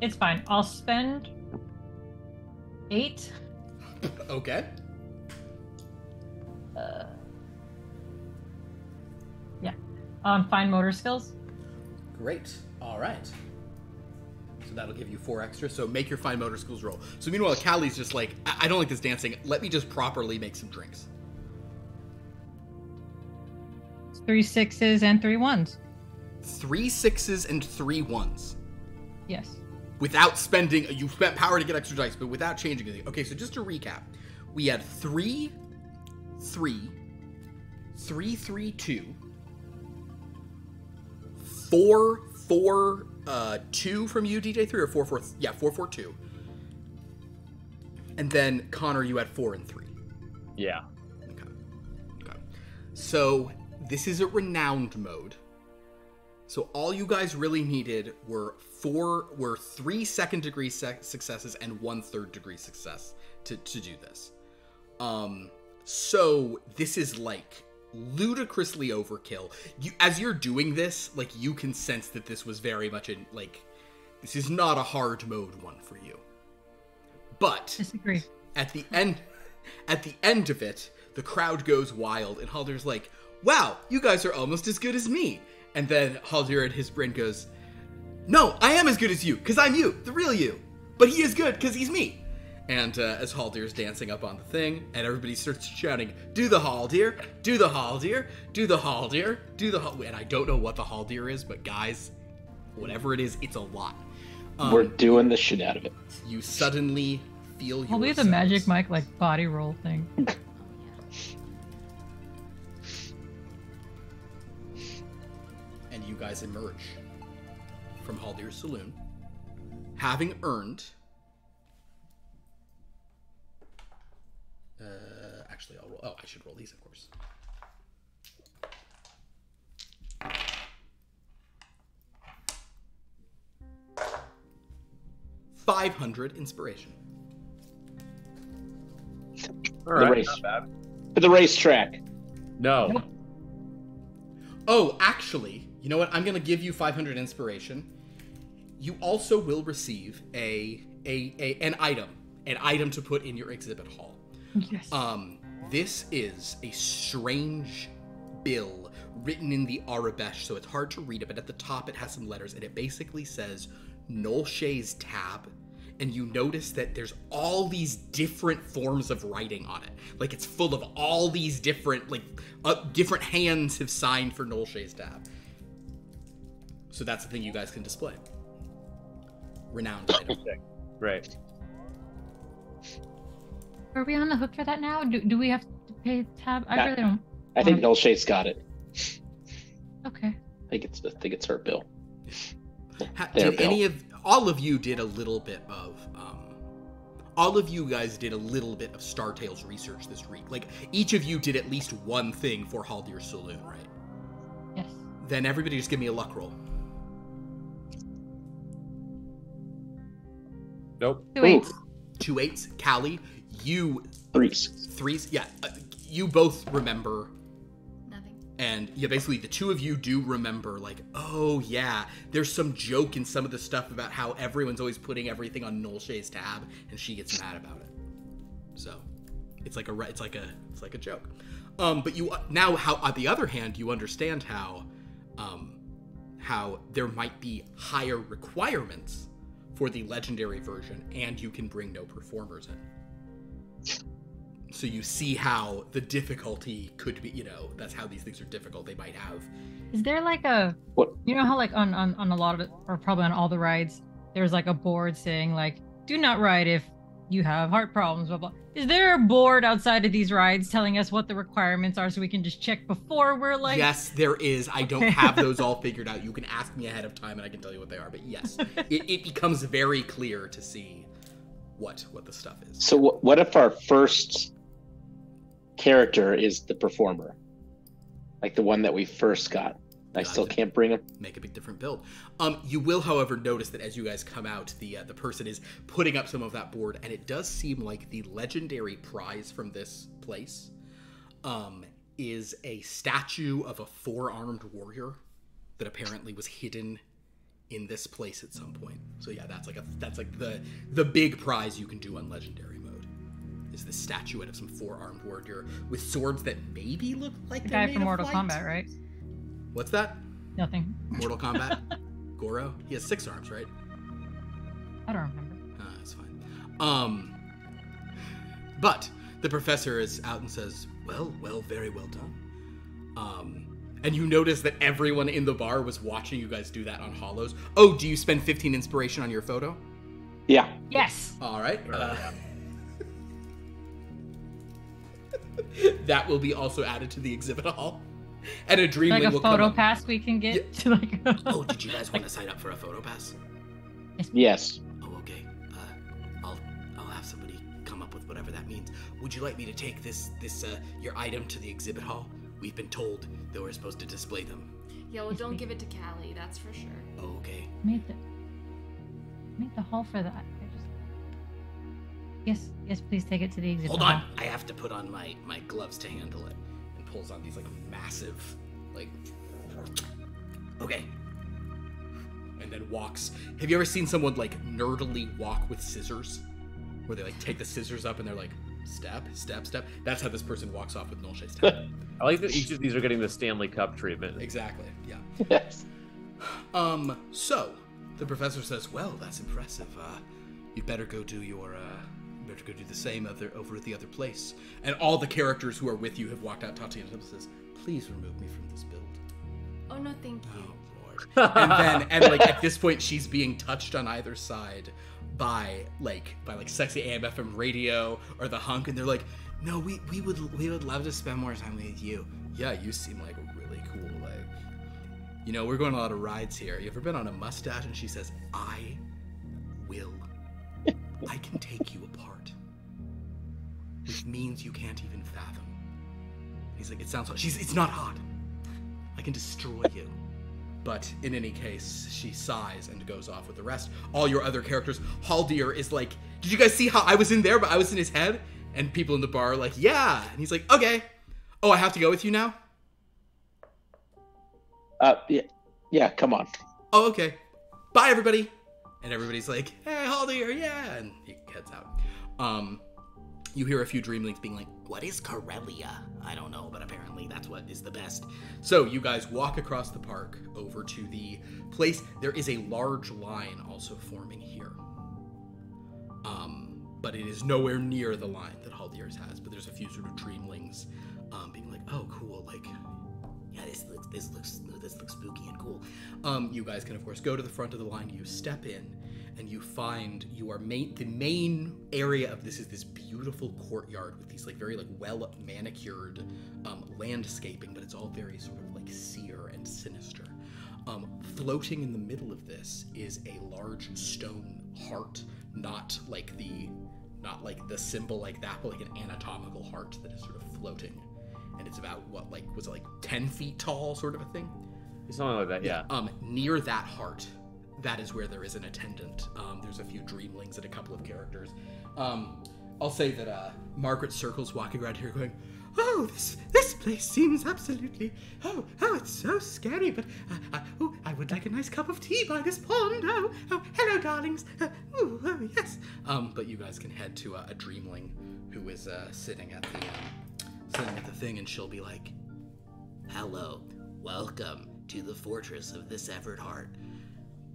It's fine. I'll spend 8. Okay. Yeah. Fine motor skills. Great. All right. So that'll give you 4 extra. So make your fine motor skills roll. So meanwhile, Callie's just like, I don't like this dancing. Let me just properly make some drinks. 3 6s and 3 1s. 3 6s and 3 1s. Yes. Without spending, you spent power to get extra dice, but without changing anything. Okay, so just to recap, We had 3, 3, 3, 3, 2, 4, 4, 2 from you, DJ3, or 4, 4, yeah, 4, 4, 2. And then, Connor, you had 4 and 3. Yeah. Okay. So, this is a renowned mode. So all you guys really needed were 3 second degree successes and 1 third degree success to do this. So this is like ludicrously overkill. As you're doing this, like you can sense that this was very much this is not a hard mode one for you. But Disagree. At the end of it, the crowd goes wild and Haldir's like, "Wow, you guys are almost as good as me." And then Haldir in his brain goes, "No, I am as good as you, because I'm you, the real you. But he is good, because he's me." And as Haldir's dancing up on the thing, and everybody starts shouting, "Do the Haldir, do the Haldir, do the Haldir, do the Haldir." And I don't know what the Haldir is, but guys, whatever it is, it's a lot. We're doing the shit out of it. You suddenly feel your Probably the Magic Mike, like, body roll thing. And you guys emerge from Haldir's saloon, having earned... actually, I'll roll... Oh, I should roll these, of course. $500 inspiration. All right, race. not bad. To the racetrack. No. Nope. Oh, actually, you know what? I'm going to give you 500 inspiration. You also will receive an item to put in your exhibit hall. Yes. This is a strange bill written in the Arabesh, so it's hard to read it, but at the top it has some letters, and it basically says Nolshe's Tab. And you notice that there's all these different forms of writing on it. Like, it's full of all these different, different hands have signed for Nolshe's Tab. So that's the thing you guys can display. Renowned item. Right. Are we on the hook for that now? Do we have to pay tab? I really don't. I think Nolshe's got it. Okay. I think it's her bill. All of you did a little bit of all of you guys did a little bit of Star Tales research this week. Like, each of you did at least one thing for Haldir's Saloon, right? Yes. Then everybody just give me a luck roll. Nope. 2 8s. 2 8s. Callie, you... Threes. Yeah. You both remember... Nothing. And yeah, basically the two of you do remember, like, oh yeah, there's some joke in some of the stuff about how everyone's always putting everything on Nolshe's tab, and she gets mad about it. So, it's like a joke. But you now, how on the other hand, you understand how there might be higher requirements for the legendary version, and you can bring no performers in. So you see how the difficulty could be, that's how these things are difficult. They might have... Is there like a... What? You know how like on a lot of it, or probably on all the rides, there's like a board saying like, do not ride if you have heart problems, blah, blah. Is there a board outside of these rides telling us what the requirements are so we can just check before we're like... Yes, there is. I don't have those all figured out. You can ask me ahead of time and I can tell you what they are. But yes, it becomes very clear to see what the stuff is. So what if our first character is the performer, like the one that we first got? I still can't bring him. Make a big different build. You will, however, notice that as you guys come out, the person is putting up some of that board, and it does seem like the legendary prize from this place is a statue of a 4-armed warrior that apparently was hidden in this place at some point. So yeah, that's like the big prize you can do on legendary mode. Is this statuette of some 4-armed warrior with swords that maybe look like The they're guy made from of Mortal light? Kombat, right? What's that? Nothing. Mortal Kombat? Goro? He has 6 arms, right? I don't remember. That's fine. But the professor is out and says, well, very well done. And you notice that everyone in the bar was watching you guys do that on Hollows. Oh, do you spend 15 inspiration on your photo? Yeah. Yes. All right. That will be also added to the exhibit hall. And a dreamling like a will come photo up. pass we can get to like. Oh, did you guys want to sign up for a photo pass? Yes. Oh, okay. I'll have somebody come up with whatever that means. Would you like me to take this your item to the exhibit hall? We've been told that we're supposed to display them. Yeah, well, don't give it to Callie, that's for sure. Oh, okay. Made the hall for that. Yes, please take it to the exhibit Hold hall. on, I have to put on my gloves to handle it. And pulls on these like massive, like. Okay. And then walks. Have you ever seen someone like nerdily walk with scissors? Where they like take the scissors up and they're like step, step, step. That's how this person walks off with Nolshe's talent. I like that each of these are getting the Stanley Cup treatment. Exactly. Yeah. Yes. So the professor says, "Well, that's impressive. You'd better go do your the same over at the other place." And all the characters who are with you have walked out. Tatiana says, "Please remove me from this build." Oh, no, thank you. Oh Lord. and like at this point, she's being touched on either side by sexy AM/FM radio or the hunk, and they're like, "No, we would love to spend more time with you. Yeah, you seem like really cool. Like, we're going on a lot of rides here. You ever been on a mustache?" And she says, "I will. I can take you apart with means you can't even fathom." He's like, "It sounds hot." It's not hot. I can destroy you. But in any case, she sighs and goes off with the rest. All your other characters, Haldir is like, "Did you guys see how I was in there, but I was in his head?" And people in the bar are like, "Yeah." And he's like, "Okay. Oh, I have to go with you now?" Yeah, come on. "Oh, okay. Bye, everybody." And everybody's like, "Hey, Haldir, yeah." And he heads out. You hear a few dreamlings being like, "What is Corellia?" "I don't know, but apparently that's what is the best." So you guys walk across the park over to the place. There is a large line also forming here. But it is nowhere near the line that Haldir's has. But there's a few sort of dreamlings being like, "Oh, cool, like, yeah, this looks spooky and cool." You guys can of course go to the front of the line. You step in, and you find the main area of this is this beautiful courtyard with these like very like well manicured landscaping, but it's all very sort of like sear and sinister. Floating in the middle of this is a large stone heart, not like the symbol like that, but like an anatomical heart that is sort of floating. And it's about was it like 10 feet tall, sort of a thing? Something like that, yeah. Near that heart, that is where there is an attendant. There's a few dreamlings and a couple of characters. I'll say that Margaret circles walking around here going, "Oh, this place seems absolutely, oh, it's so scary, but I would like a nice cup of tea by this pond. Oh, hello, darlings. Oh, yes." But you guys can head to a dreamling who is sitting at the thing, and she'll be like, "Hello, welcome to the Fortress of the Severed Heart.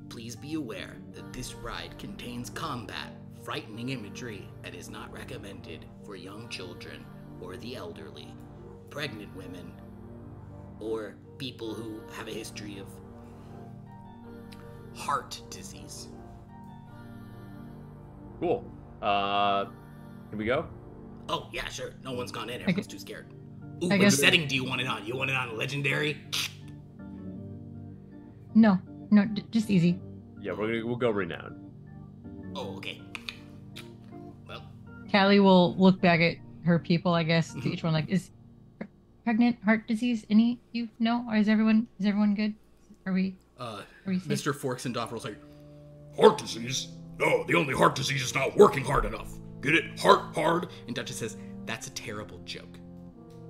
Please be aware that this ride contains combat, frightening imagery, and is not recommended for young children or the elderly, pregnant women, or people who have a history of heart disease." Cool. Can we go? Oh, yeah, sure. No one's gone in. Everyone's too scared. Ooh, I what guess- setting do you want it on? You want it on Legendary? No, just easy. Yeah, we'll go renowned. Oh, okay. Well, Callie will look back at her people, I guess, to each one like, "Is pregnant heart disease any you know? Or is everyone good? Are we safe?" Mr. Forks and Doffer's like, "Heart disease? No, the only heart disease is not working hard enough. Get it? Heart hard?" And Duchess says, "That's a terrible joke.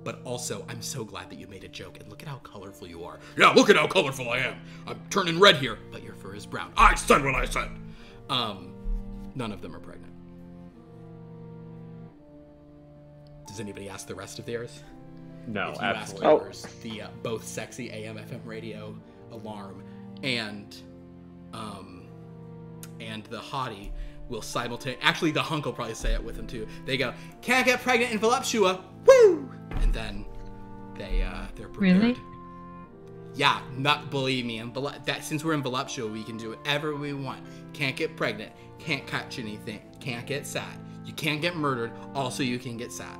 But also, I'm so glad that you made a joke, and look at how colorful you are." "Yeah, look at how colorful I am. I'm turning red here, but your fur is brown. I said what I said." None of them are pregnant. Does anybody ask the rest of theirs? No, If you absolutely. ask yours, the both sexy AM/FM radio alarm and the hottie will simultaneously. Actually, the hunk will probably say it with them too. They go, "Can't get pregnant in Voluptua, woo!" And then they're prepared. Really? Yeah, not believe me. And that since we're in Voluptua, we can do whatever we want. Can't get pregnant, can't catch anything, can't get sad. You can't get murdered. Also, you can get sad.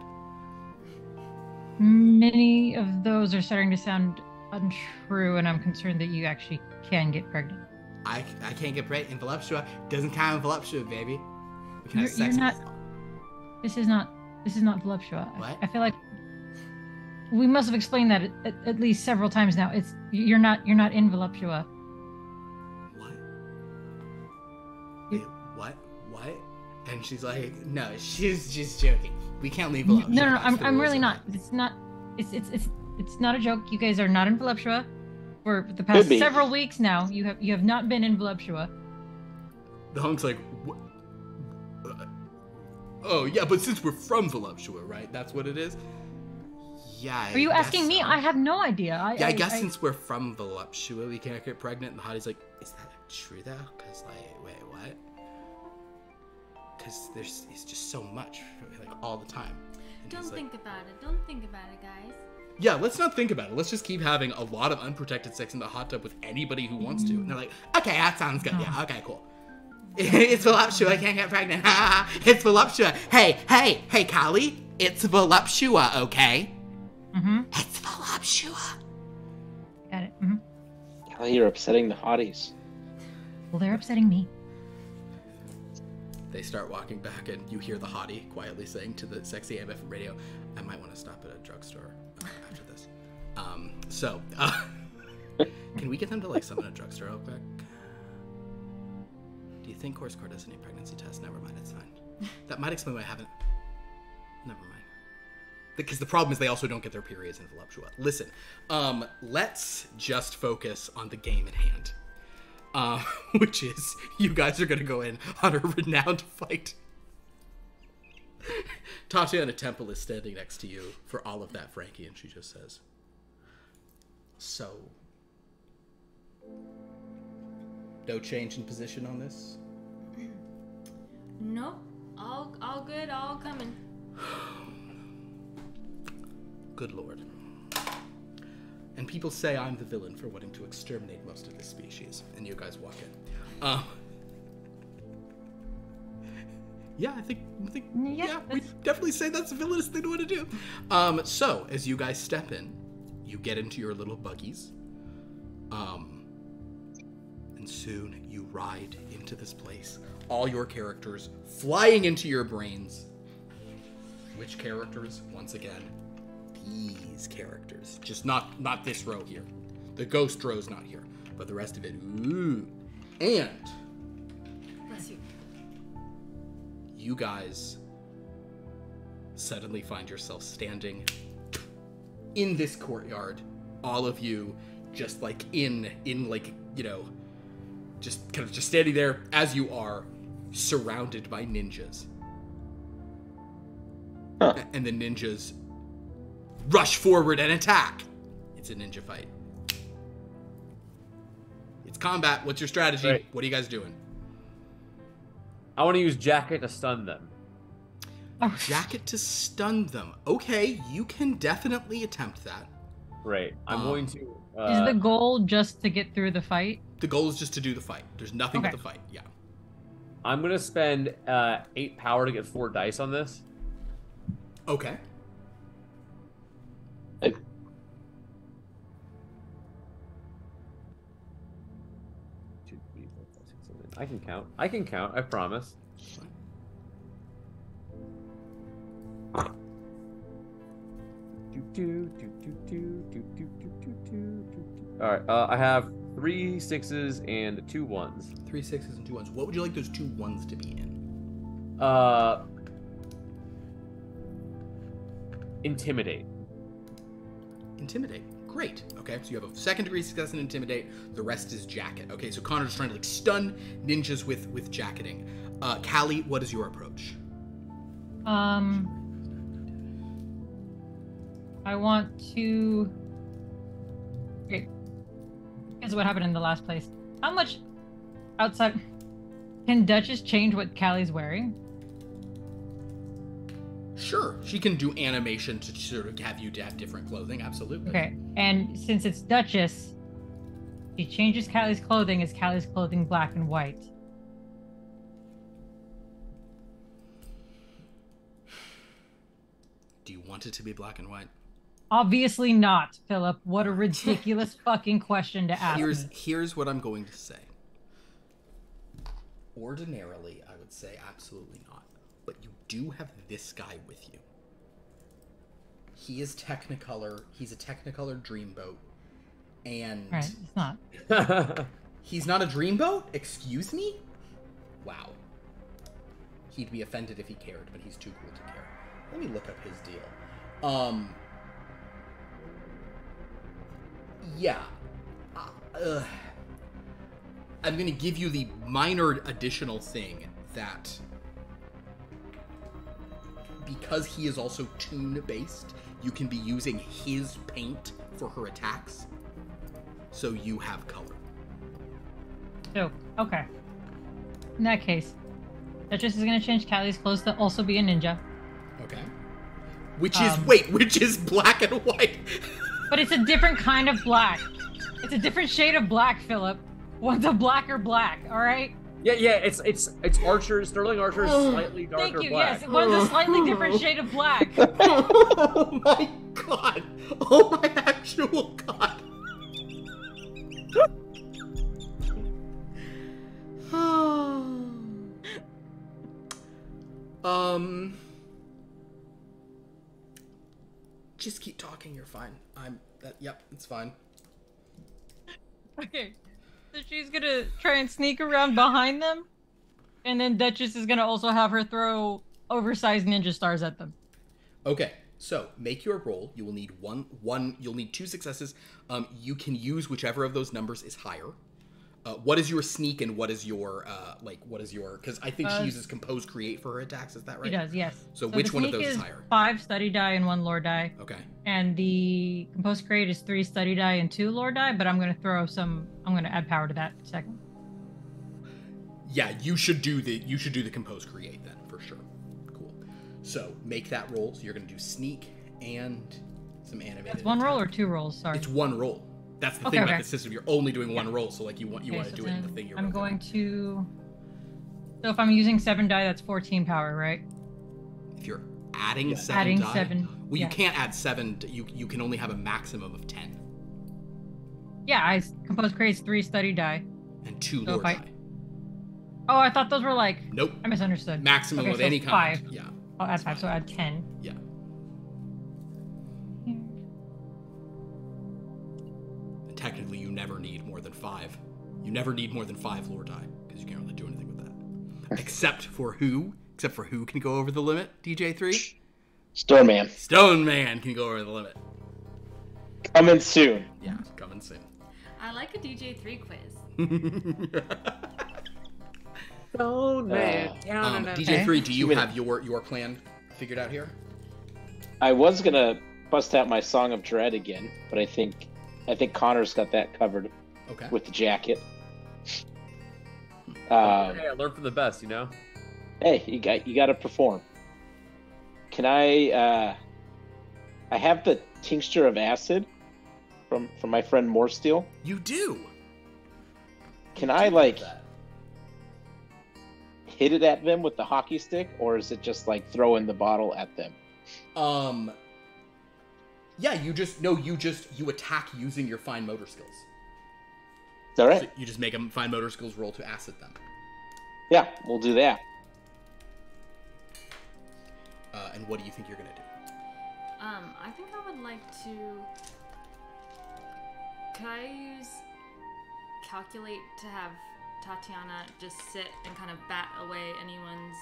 Many of those are starting to sound untrue, and I'm concerned that you actually can get pregnant. I can't get pregnant in Voluptua. Doesn't count in Voluptua, baby. We can have You're sex. not. This is not Voluptua. What? I feel like we must have explained that at least several times now. You're not in Voluptua. What? Wait, what? What? And she's like, no, she's just joking. We can't leave Voluptua. No, I'm really not. It's not. It's not a joke. You guys are not in Voluptua. For the past several weeks now, you have not been in Voluptua. The hunk's like, what? Oh yeah, but since we're from Voluptua, right? That's what it is. Yeah. Are you asking me? I have no idea. I guess since we're from Voluptua, we can't get pregnant. And the hottie's like, is that true though? Cause like, wait, what? Cause it's just so much, like all the time. And Don't think about it. Don't think about it, guys. Yeah, let's not think about it. Let's just keep having a lot of unprotected sex in the hot tub with anybody who wants to. And they're like, okay, that sounds good. Yeah, okay, cool. It's Voluptua. I can't get pregnant. It's Voluptua. Hey, Callie. It's Voluptua, okay? Mm-hmm. It's Voluptua. Got it. Mm-hmm. Callie, you're upsetting the hotties. Well, they're upsetting me. They start walking back, and you hear the hottie quietly saying to the sexy AMF radio, I might want to stop at a drugstore after this. Can we get them to, like, summon a drugstore real quick? Do you think Course Core does any pregnancy tests? Never mind, it's fine. That might explain why I haven't... Never mind. Because the problem is they also don't get their periods in Voluptua. Listen, let's just focus on the game at hand. Which is, you guys are gonna go in on a renowned fight. Tatiana Temple is standing next to you for all of that, Frankie, and she just says, so, no change in position on this? Nope. All good, all coming. Good lord. And people say I'm the villain for wanting to exterminate most of this species. And you guys walk in. Yeah, I think yeah, we definitely say that's the villainous thing to want to do. So, as you guys step in, you get into your little buggies. And soon you ride into this place. All your characters flying into your brains. Which characters? Once again, these characters. Just not this row here. The ghost row's not here. But the rest of it, ooh. And Bless you. you guys suddenly find yourself standing in this courtyard. All of you just like in like, you know, just kind of just standing there as you are, surrounded by ninjas. Huh. And the ninjas rush forward and attack. It's a ninja fight. It's combat. What's your strategy? Right. What are you guys doing? I want to use Jacket to stun them. Oh, Jacket to stun them. Okay, you can definitely attempt that. Right. I'm going to... is the goal just to get through the fight? The goal is just to do the fight. There's nothing but Okay. the fight. Yeah. I'm going to spend 8 power to get 4 dice on this. Okay. I can count. I can count. I promise. All right. I have 3 6s and 2 1s. 3 6s and 2 1s. What would you like those 2 1s to be in? Intimidate. Intimidate. Great. Okay, so you have a 2nd degree success in Intimidate. The rest is Jacket. Okay, so Connor's trying to like stun ninjas with jacketing. Callie, what is your approach? I want to. Okay. Because what happened in the last place? How much outside can Duchess change what Callie's wearing? Sure, she can do animation to sort of have you to have different clothing. Absolutely. Okay, and since it's Duchess, she changes Callie's clothing. Is Callie's clothing black and white? Do you want it to be black and white? Obviously not, Philip. What a ridiculous fucking question to ask. Here's what I'm going to say. Ordinarily, I would say absolutely not. But you do have this guy with you. He is Technicolor. He's a Technicolor dreamboat. And... Right, it's not. He's not a dreamboat? Excuse me? Wow. He'd be offended if he cared, but he's too cool to care. Let me look up his deal. Yeah. I'm gonna give you the minor additional thing that... Because he is also toon-based, you can be using his paint for her attacks. So you have color. Oh, okay. In that case, Duchess is gonna change Callie's clothes to also be a ninja. Okay. Which is black and white. But it's a different kind of black. It's a different shade of black, Philip. One's a blacker black, alright? Yeah, it's Archer, Sterling Archer is slightly darker Thank you, black. yes. One's a slightly different shade of black. Oh my god. Oh my actual god. Just keep talking, you're fine. Yep, it's fine. Okay. So she's gonna try and sneak around behind them, and then Duchess is gonna also have her throw oversized ninja stars at them. Okay, so make your roll. You will need you'll need 2 successes. You can use whichever of those numbers is higher. What is your sneak and what is your, because I think she uses compose create for her attacks, is that right? She does, yes. So which one of those is higher? 5 study die and 1 lore die. Okay. And the compose create is 3 study die and 2 lore die, but I'm gonna add power to that second. Yeah, you should do the compose create then, for sure. Cool. So make that roll. So you're gonna do sneak and some animated. That's 1 roll attack. or 2 rolls, sorry. It's 1 roll. That's the thing about the system. You're only doing 1 roll, so like you want to do it in the thing you're I'm going to... So if I'm using 7 die, that's 14 power, right? If you're adding 7 die... 7. Well, you can't add 7. You can only have a maximum of 10. Yeah, compose creates 3 study die. And 2 lore die. Oh, I thought those were like... Nope. I misunderstood. Maximum of any kind. 5. Yeah. I'll add 5, so add 10. Yeah. Technically, you never need more than 5. You never need more than 5 lore die, because you can't really do anything with that. Except for who can go over the limit, DJ3? Stoneman. Stoneman can go over the limit. Coming soon. Yeah, coming soon. I like a DJ3 quiz. Stoneman. DJ3, do you have your plan figured out here? I was gonna bust out my Song of Dread again, but I think Connor's got that covered. Okay. With the jacket. Hey, I learned from the best, you know. Hey, you got to perform. Can I have the tincture of acid from my friend Moresteel. You do. Can I like hit it at them with the hockey stick, or is it just like throwing the bottle at them? Yeah, you attack using your fine motor skills. Is that right? So you just make a fine motor skills roll to acid them. Yeah, we'll do that. And what do you think you're gonna do? I think I would like to. Could I use calculate to have Tatiana just sit and kind of bat away anyone's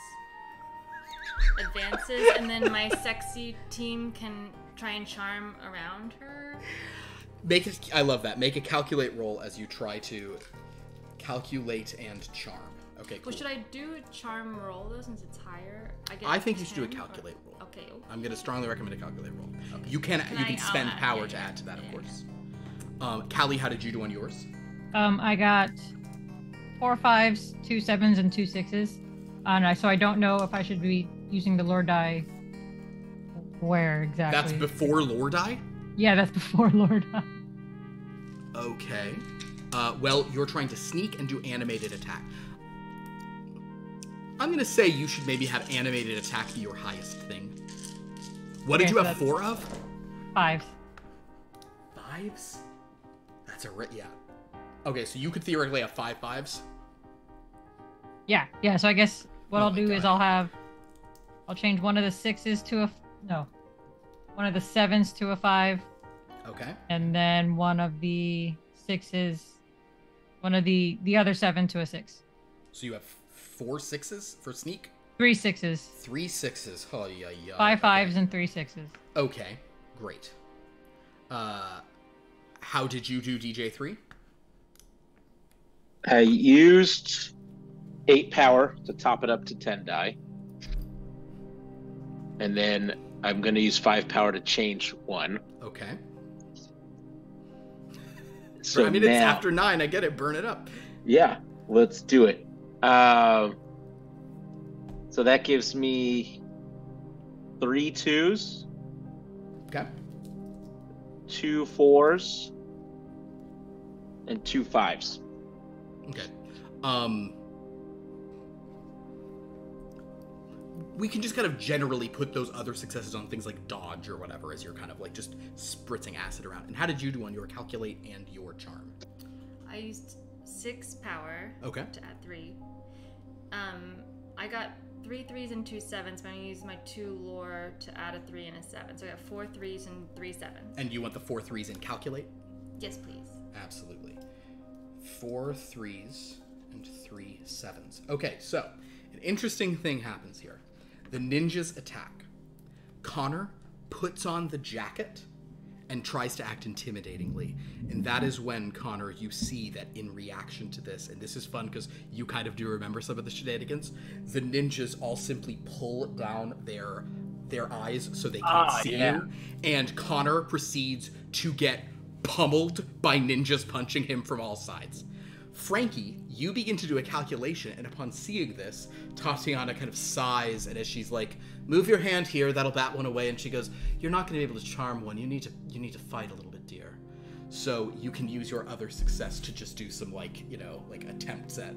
advances, and then my sexy team can try and charm around her? I love that. Make a calculate roll as you try to calculate and charm. Okay, cool. Well, should I do a charm roll though, since it's higher? I think you should do a calculate roll. Okay. I'm gonna strongly recommend a calculate roll. Okay. You can spend power to yeah, add to that, yeah, of course. Callie, how did you do on yours? I got 4 5s, 2 7s, and 2 6s. So I don't know if I should be using the lore die. Where exactly? That's before lore die? Yeah, that's before lore die. Okay. Well, you're trying to sneak and do animated attack. I'm going to say you should maybe have animated attack be your highest thing. What did you have 4 of? 5s. 5s? That's a yeah. Okay, so you could theoretically have 5 5s. Yeah. So I guess what Oh I'll my do God. is I'll change one of the 6s to one of the 7s to a 5, Okay. and then one of the 6s, one of the other 7 to a 6. So you have 4 6s for sneak? 3 6s. 3 6s. Oh, yeah. 5 5s and 3 6s. Okay, great. How did you do DJ3? I used 8 power to top it up to 10 die. And then I'm going to use 5 power to change 1. Okay. So I mean, now, it's after 9. I get it. Burn it up. Yeah, let's do it. So that gives me 3 2s, Okay. 2 4s, and 2 5s. Okay. We can just kind of generally put those other successes on things like dodge or whatever as you're kind of like just spritzing acid around. And how did you do on your calculate and your charm? I used 6 power Okay. to add 3. I got 3 3s and 2 7s, but I'm gonna use my 2 lore to add a 3 and a 7. So I got 4 3s and 3 7s. And you want the 4 3s in calculate? Yes, please. Absolutely. 4 3s and 3 7s. Okay, so an interesting thing happens here. The ninjas attack. Connor puts on the jacket and tries to act intimidatingly. And that is when, Connor, you see that in reaction to this, and this is fun because you kind of do remember some of the shenanigans, the ninjas all simply pull down their eyes so they can't see you. And Connor proceeds to get pummeled by ninjas punching him from all sides. Frankie, you begin to do a calculation, and upon seeing this, Tatiana kind of sighs, and as she's like, "Move your hand here, that'll bat one away," and she goes, "You're not going to be able to charm one. You need to fight a little bit, dear." So you can use your other success to just do some like attempts at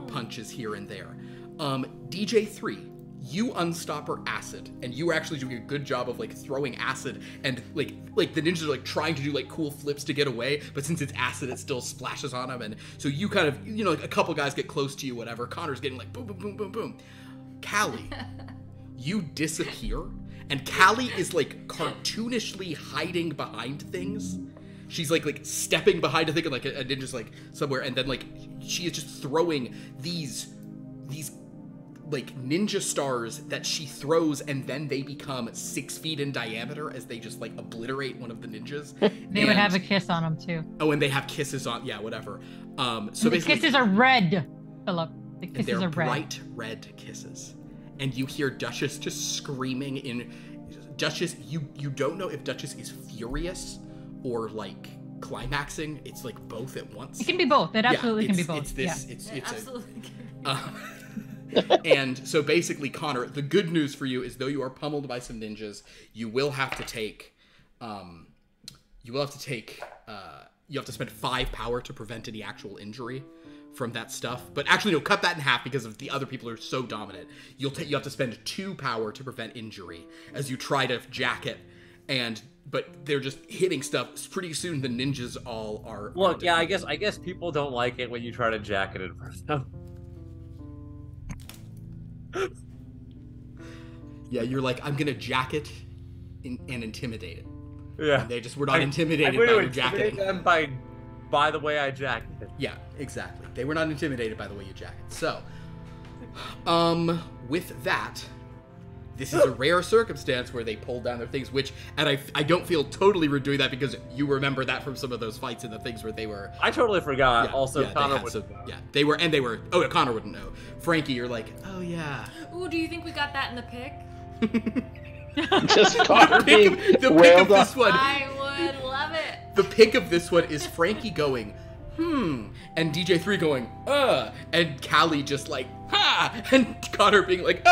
punches here and there. DJ3, you unstop her acid, and you were actually doing a good job of like throwing acid, and like the ninjas are like trying to do like cool flips to get away, but since it's acid, it still splashes on them, and so you kind of like a couple guys get close to you, whatever. Connor's getting like boom, boom, boom, boom, boom. Callie, you disappear, and Callie is like cartoonishly hiding behind things. She's like stepping behind a thing, and like a ninja's like somewhere, and then like she is just throwing these like ninja stars that she throws, and then they become 6 feet in diameter as they just like obliterate one of the ninjas. They would have a kiss on them too. Oh, and they have kisses on, yeah, whatever. So and the basically, kisses are red, Philip. The and kisses they're are red. bright red kisses, and you hear Duchess just screaming in. Duchess, you don't know if Duchess is furious or like climaxing. It's like both at once. It can be both. It absolutely can be both. It's this. Yeah. It's Absolutely. and so basically, Connor, the good news for you is though you are pummeled by some ninjas, you will have to take, you have to spend 5 power to prevent any actual injury from that stuff. But actually, no, cut that in half because of the other people are so dominant. You have to spend 2 power to prevent injury as you try to jack it, but they're just hitting stuff. Pretty soon, the ninjas all are. Look, yeah, I guess people don't like it when you try to jack it in front of them. Yeah, you're like, I'm gonna jack it and intimidate it. Yeah, And they just were not intimidated I'm by going your to intimidate jacketing. them by the way I jacked it. Yeah, exactly. They were not intimidated by the way you jack it. So, with that, this is a rare circumstance where they pulled down their things, and I don't feel totally rude doing that because you remember that from some of those fights and the things where they were. I totally forgot. Yeah, Also, yeah, Connor they would. had they were. Oh, yeah, Connor wouldn't know. Frankie, you're like, oh yeah. Ooh, do you think we got that in the pic? Just Connor being The pick of wailed this on. one. I would love it. The pick of this one is Frankie going, and DJ3 going, and Callie just like, ha, and Connor being like,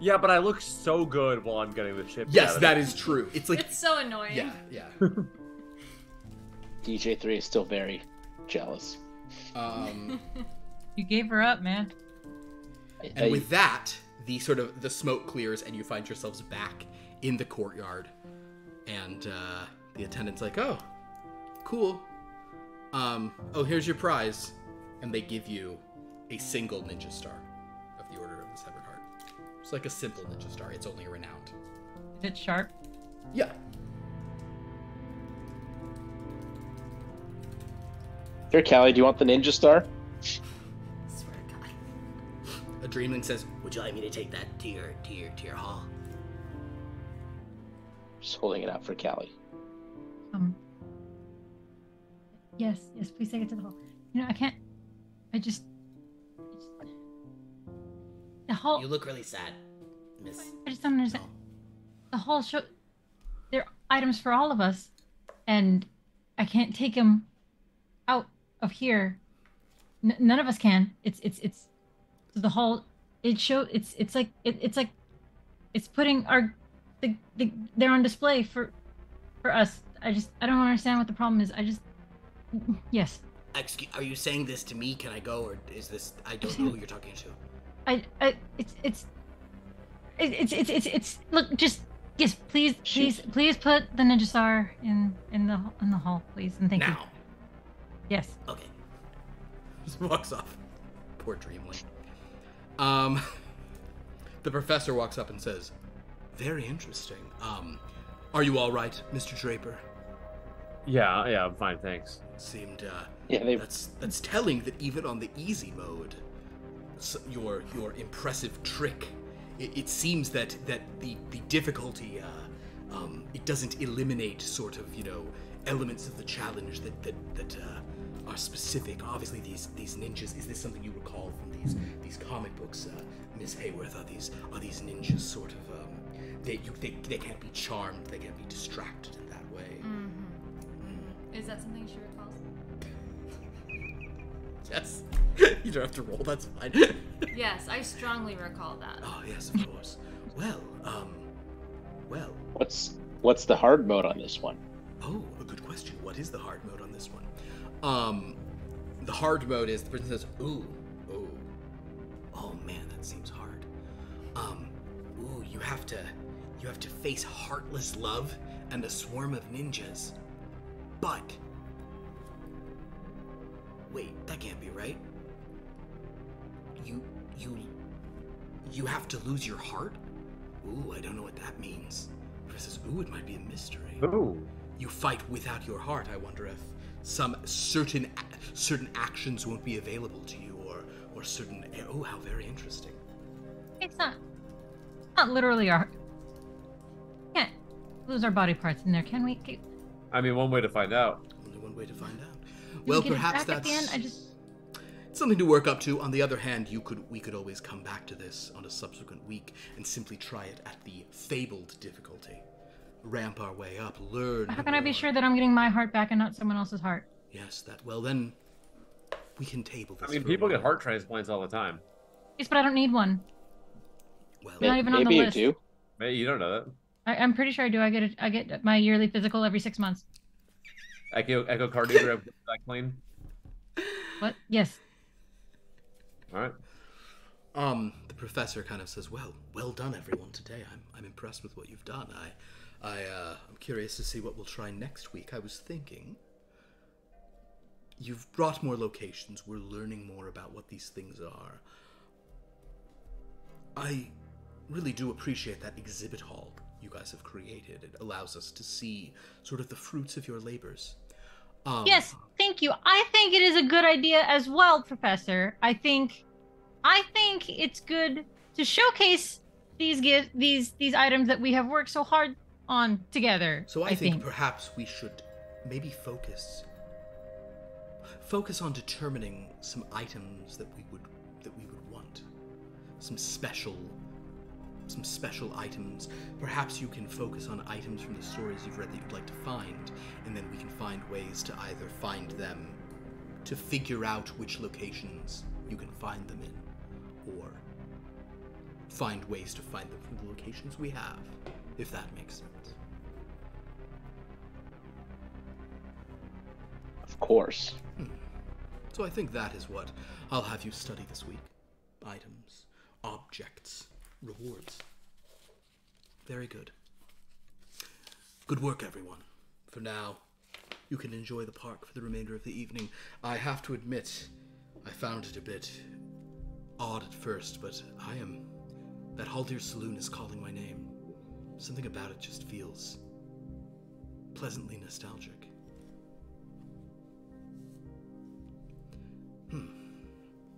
Yeah, but I look so good while I'm getting the shit. Yes, that is true. It's like, It's so annoying. yeah. DJ3 is still very jealous. You gave her up, man. And with that, the smoke clears, and you find yourselves back in the courtyard. And the attendant's like, "Oh, cool. Oh, here's your prize," and they give you a single ninja star of the Order of the Severed Heart. It's like a simple ninja star. It's only a renowned. Is it sharp? Yeah. Here, Callie, do you want the ninja star? Swear to God. A dreamling says, Would you like me to take that to your hall? Just holding it out for Callie. Yes, please take it to the hall. I can't. The hall. You look really sad, miss. I just don't understand. The hall show. There are items for all of us, and I can't take them out of here. None of us can. It's so the hall. It's like it's putting they're on display for us. I don't understand what the problem is. Yes. Excuse, are you saying this to me? Can I go, or is this? I don't know who you're talking to. It's look, just yes, please put the ninja star in the hall, please, and thank you. "Now." Yes. Okay. Just walks off. Poor dreamling. The professor walks up and says, "Very interesting. Are you all right, Mr. Draper?" Yeah, I'm fine, thanks. Seemed Yeah, that's telling that even on the easy mode, your impressive trick, it seems that the difficulty it doesn't eliminate sort of elements of the challenge that are specific. Obviously, these ninjas. Is this something you recall from these comic books, Miss Hayworth? Are these ninjas sort of they can't be charmed, they can't be distracted in that way? Is that something she recalls? Yes. You don't have to roll. That's fine. Yes, I strongly recall that. Oh yes, of course. Well. What's the hard mode on this one? Oh, a good question. What is the hard mode on this one? The hard mode is the person says, "Ooh, oh man, that seems hard. Ooh, you have to face heartless love and a swarm of ninjas. But wait, that can't be right. You have to lose your heart? Ooh, I don't know what that means." Chris says, "Ooh, it might be a mystery. Ooh. You fight without your heart. I wonder if some certain actions won't be available to you, or certain. Oh, how very interesting." It's not literally our. Can't lose our body parts in there, can we? I mean, one way to find out. Only one way to find out. Do Well, we get it perhaps back at that's the end? something to work up to. On the other hand, we could always come back to this on a subsequent week and simply try it at the fabled difficulty. Ramp our way up, learn. How can I be sure that I'm getting my heart back and not someone else's heart? Yes, well then, we can table this. I mean, for people a get while. heart transplants all the time. Yes, but I don't need one. Well, Not even on the Maybe you list. do. Hey, you don't know that. I'm pretty sure I do. I get my yearly physical every 6 months. Echocardiogram that clean. What? Yes. All right. The professor kind of says, well done everyone today. I'm impressed with what you've done. I'm curious to see what we'll try next week. I was thinking, you've brought more locations. We're learning more about what these things are. I really do appreciate that exhibit hall you guys have created. It allows us to see sort of the fruits of your labors. Yes, thank you. I think it is a good idea as well, Professor. I think it's good to showcase these items that we have worked so hard on together. So I think perhaps we should maybe focus on determining some items that we would want. Some special items. Perhaps you can focus on items from the stories you've read that you'd like to find, and then we can find ways to either find them, to figure out which locations you can find them in, or find ways to find them from the locations we have, if that makes sense. Of course. So I think that is what I'll have you study this week. Items. objects, rewards. Very good. Good work, everyone. For now, you can enjoy the park for the remainder of the evening. I have to admit, I found it a bit odd at first, but that Haldir Saloon is calling my name. Something about it just feels pleasantly nostalgic.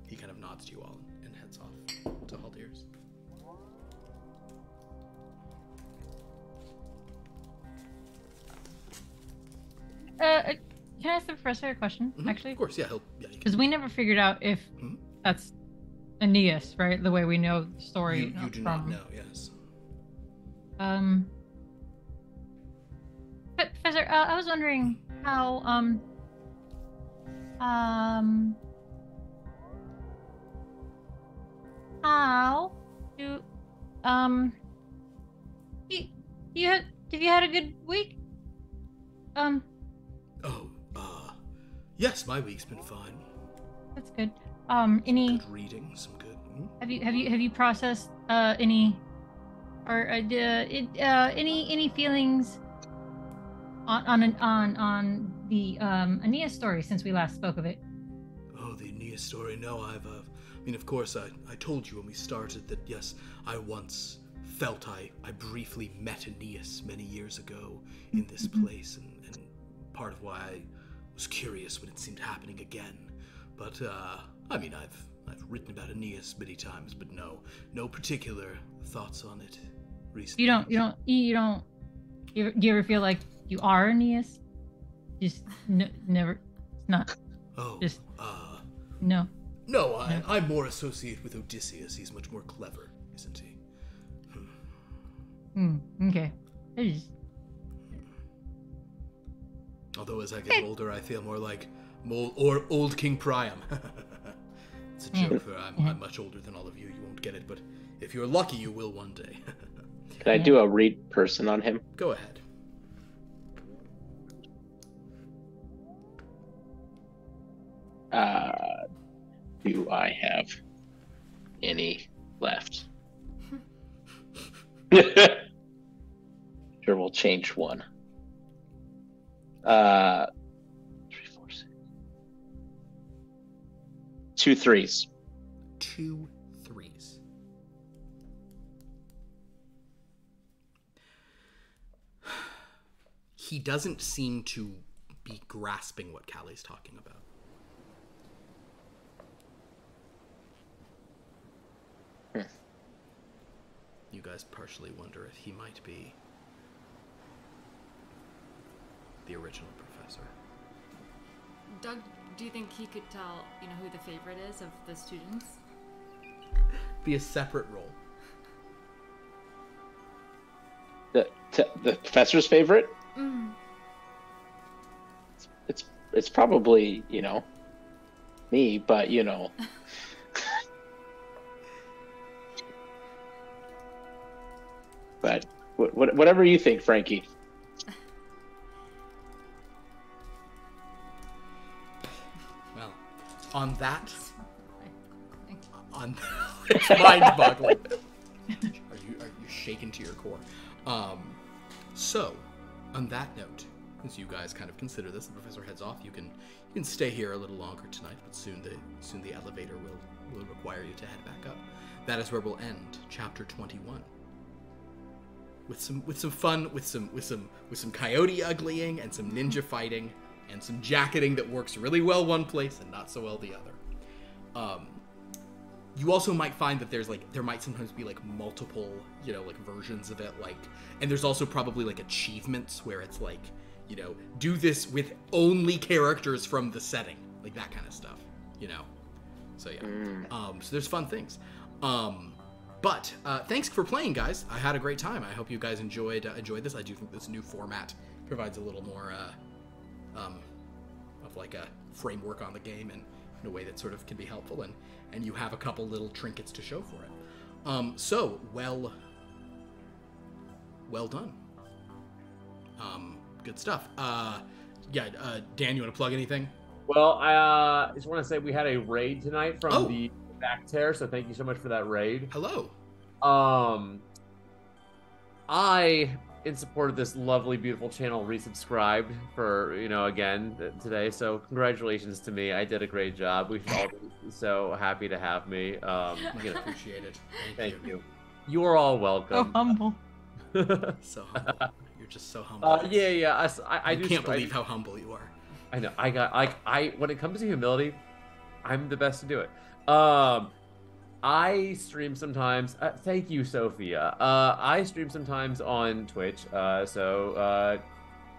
He kind of nods to you all and heads off to Haldir's. Can I ask the professor a question, actually? Of course, yeah. Because we never figured out if that's Aeneas, right? The way we know the story. You do not know, yes. Professor, I was wondering how, how do, have you had a good week? Yes, my week's been fine. That's good. Good reading, some good. Have you processed any feelings on the Aeneas story since we last spoke of it? Oh, the Aeneas story. No, I mean, of course, I told you when we started that yes, I once felt I briefly met Aeneas many years ago in this place, and part of why I was curious when it seemed happening again. But I mean, I've written about Aeneas many times, but no particular thoughts on it recently. You do you ever feel like you are Aeneas? Just never. It's not. Oh. Just. No. No, I'm more associated with Odysseus. He's much more clever, isn't he? Okay. Although as I get older, I feel more like old King Priam. It's a joke, for I'm much older than all of you. You won't get it, but if you're lucky, you will one day. Can I do a read person on him? Go ahead. Do I have any left? Sure, we'll change one. 3, 4, 6. 2 3s. 2 3s. He doesn't seem to be grasping what Callie's talking about. You guys partially wonder if he might be the original professor. Doug, do you think he could tell, who the favorite is of the students? Be a separate role. The professor's favorite? It's probably, me, but But whatever you think, Frankie. Well, it's mind-boggling. Are you shaken to your core? So, on that note, as you guys kind of consider this, the professor heads off. You can stay here a little longer tonight, but soon the elevator will require you to head back up. That is where we'll end chapter 21. With some fun, with some coyote uglying and some ninja fighting and some jacketing that works really well one place and not so well the other. You also might find that there might sometimes be multiple, versions of it, and there's also probably achievements where it's do this with only characters from the setting, that kind of stuff, So yeah, so there's fun things. But thanks for playing, guys. I had a great time. I hope you guys enjoyed this. I do think this new format provides a little more of a framework on the game and in a way that sort of can be helpful, and you have a couple little trinkets to show for it. So well done. Good stuff. Dan, you want to plug anything? Well, I just want to say we had a raid tonight from the back tear, so thank you so much for that raid. Hello. I, in support of this lovely, beautiful channel, resubscribed for, again today. So congratulations to me. I did a great job. We should all be so happy to have me. Appreciate it. Thank you. You are all welcome. So humble. So humble. You're just so humble. Yeah. I can't believe how humble you are. I know. I when it comes to humility, I'm the best to do it. I stream sometimes. Thank you, Sophia. I stream sometimes on Twitch. So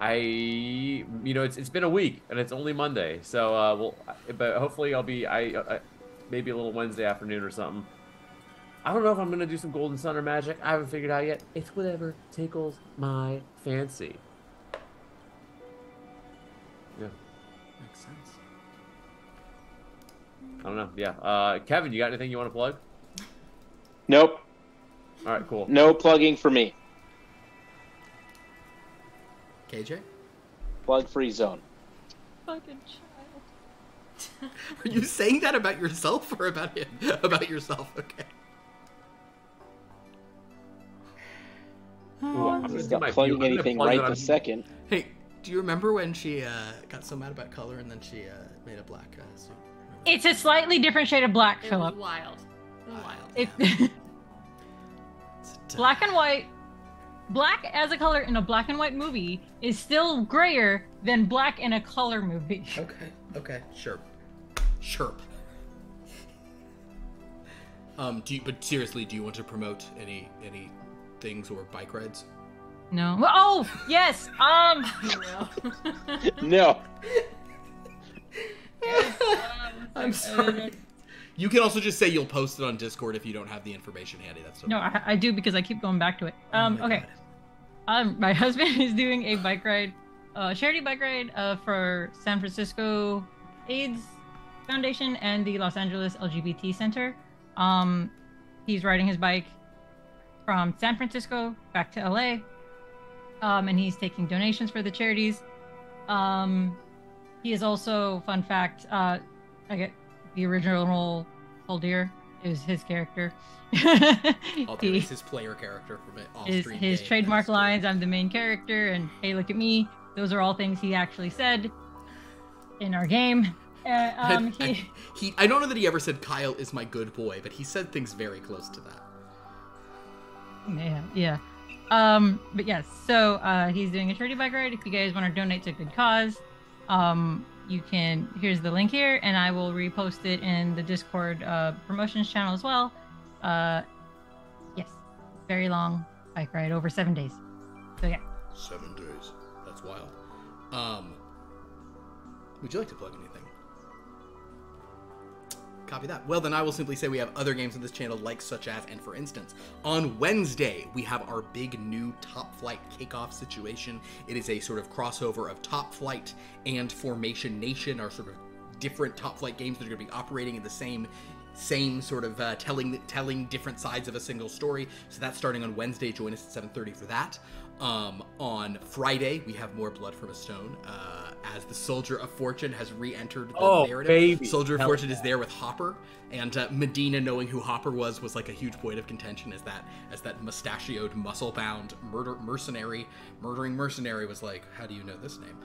it's been a week and it's only Monday. So but hopefully I'll be maybe a little Wednesday afternoon or something. I don't know if I'm gonna do some Golden Sun or Magic. I haven't figured out yet. It's whatever tickles my fancy. Yeah. Makes sense. I don't know. Yeah. Kevin, you got anything you want to plug? Nope. All right, cool. No plugging for me. KJ? Plug-free zone. Fucking child. Are you saying that about yourself or about him? About yourself, okay. Ooh, I'm gonna He's do not my plugging view. I'm gonna anything plug right that this on- second. Hey, do you remember when she got so mad about color and then she made a black suit? It's a slightly different shade of black, It was Philip. wild. It was wild. It, black and white. Black as a color in a black and white movie is still grayer than black in a color movie. Okay, sure. But seriously, do you want to promote any things or bike rides? No. Well, oh, yes. No. I'm sorry. You can also just say you'll post it on Discord if you don't have the information handy. That's No, I do because I keep going back to it. Oh my Okay. God. My husband is doing a bike ride, charity bike ride for San Francisco AIDS Foundation and the Los Angeles LGBT Center. He's riding his bike from San Francisco back to LA, and he's taking donations for the charities. He is also, fun fact, I get the original Haldir is his character. Haldir is his player character from it. His trademark lines, I'm the main character, and hey, look at me. Those are all things he actually said in our game. I don't know that he ever said Kyle is my good boy, but he said things very close to that. Yeah. But yes, so he's doing a charity bike ride. If you guys want to donate to a good cause, you can, here's the link here, and I will repost it in the Discord promotions channel as well. Yes, very long bike ride, over 7 days. So yeah. 7 days. That's wild. Would you like to plug anything? Copy that. Well, then I will simply say we have other games on this channel, like such as, and for instance, on Wednesday, we have our big new Top Flight kickoff situation. It is a sort of crossover of Top Flight and Formation Nation, our sort of different Top Flight games that are going to be operating in the same sort of telling different sides of a single story. So that's starting on Wednesday. Join us at 7:30 for that. On Friday, we have more Blood from a Stone, as the Soldier of Fortune has re-entered the narrative. Baby. Soldier of Fortune is there with Hopper, and Medina, knowing who Hopper was like a huge point of contention as that mustachioed, muscle-bound murdering mercenary was like, how do you know this name?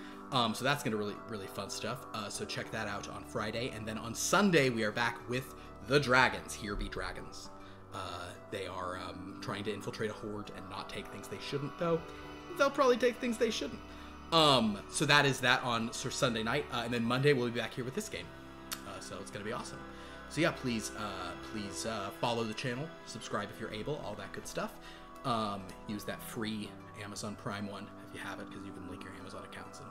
So that's gonna really fun stuff. So check that out on Friday, and then on Sunday we are back with the Dragons. Here be Dragons. They are trying to infiltrate a horde and not take things they shouldn't, though. They'll probably take things they shouldn't. So that is that on Sunday night. And then Monday we'll be back here with this game. So it's going to be awesome. So yeah, please follow the channel. Subscribe if you're able. All that good stuff. Use that free Amazon Prime one if you have it, because you can link your Amazon accounts and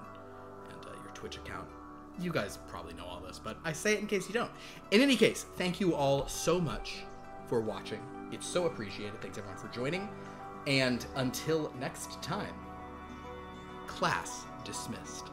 your Twitch account. You guys probably know all this, but I say it in case you don't. In any case, thank you all so much for watching. It's so appreciated. Thanks everyone for joining. And until next time, class dismissed.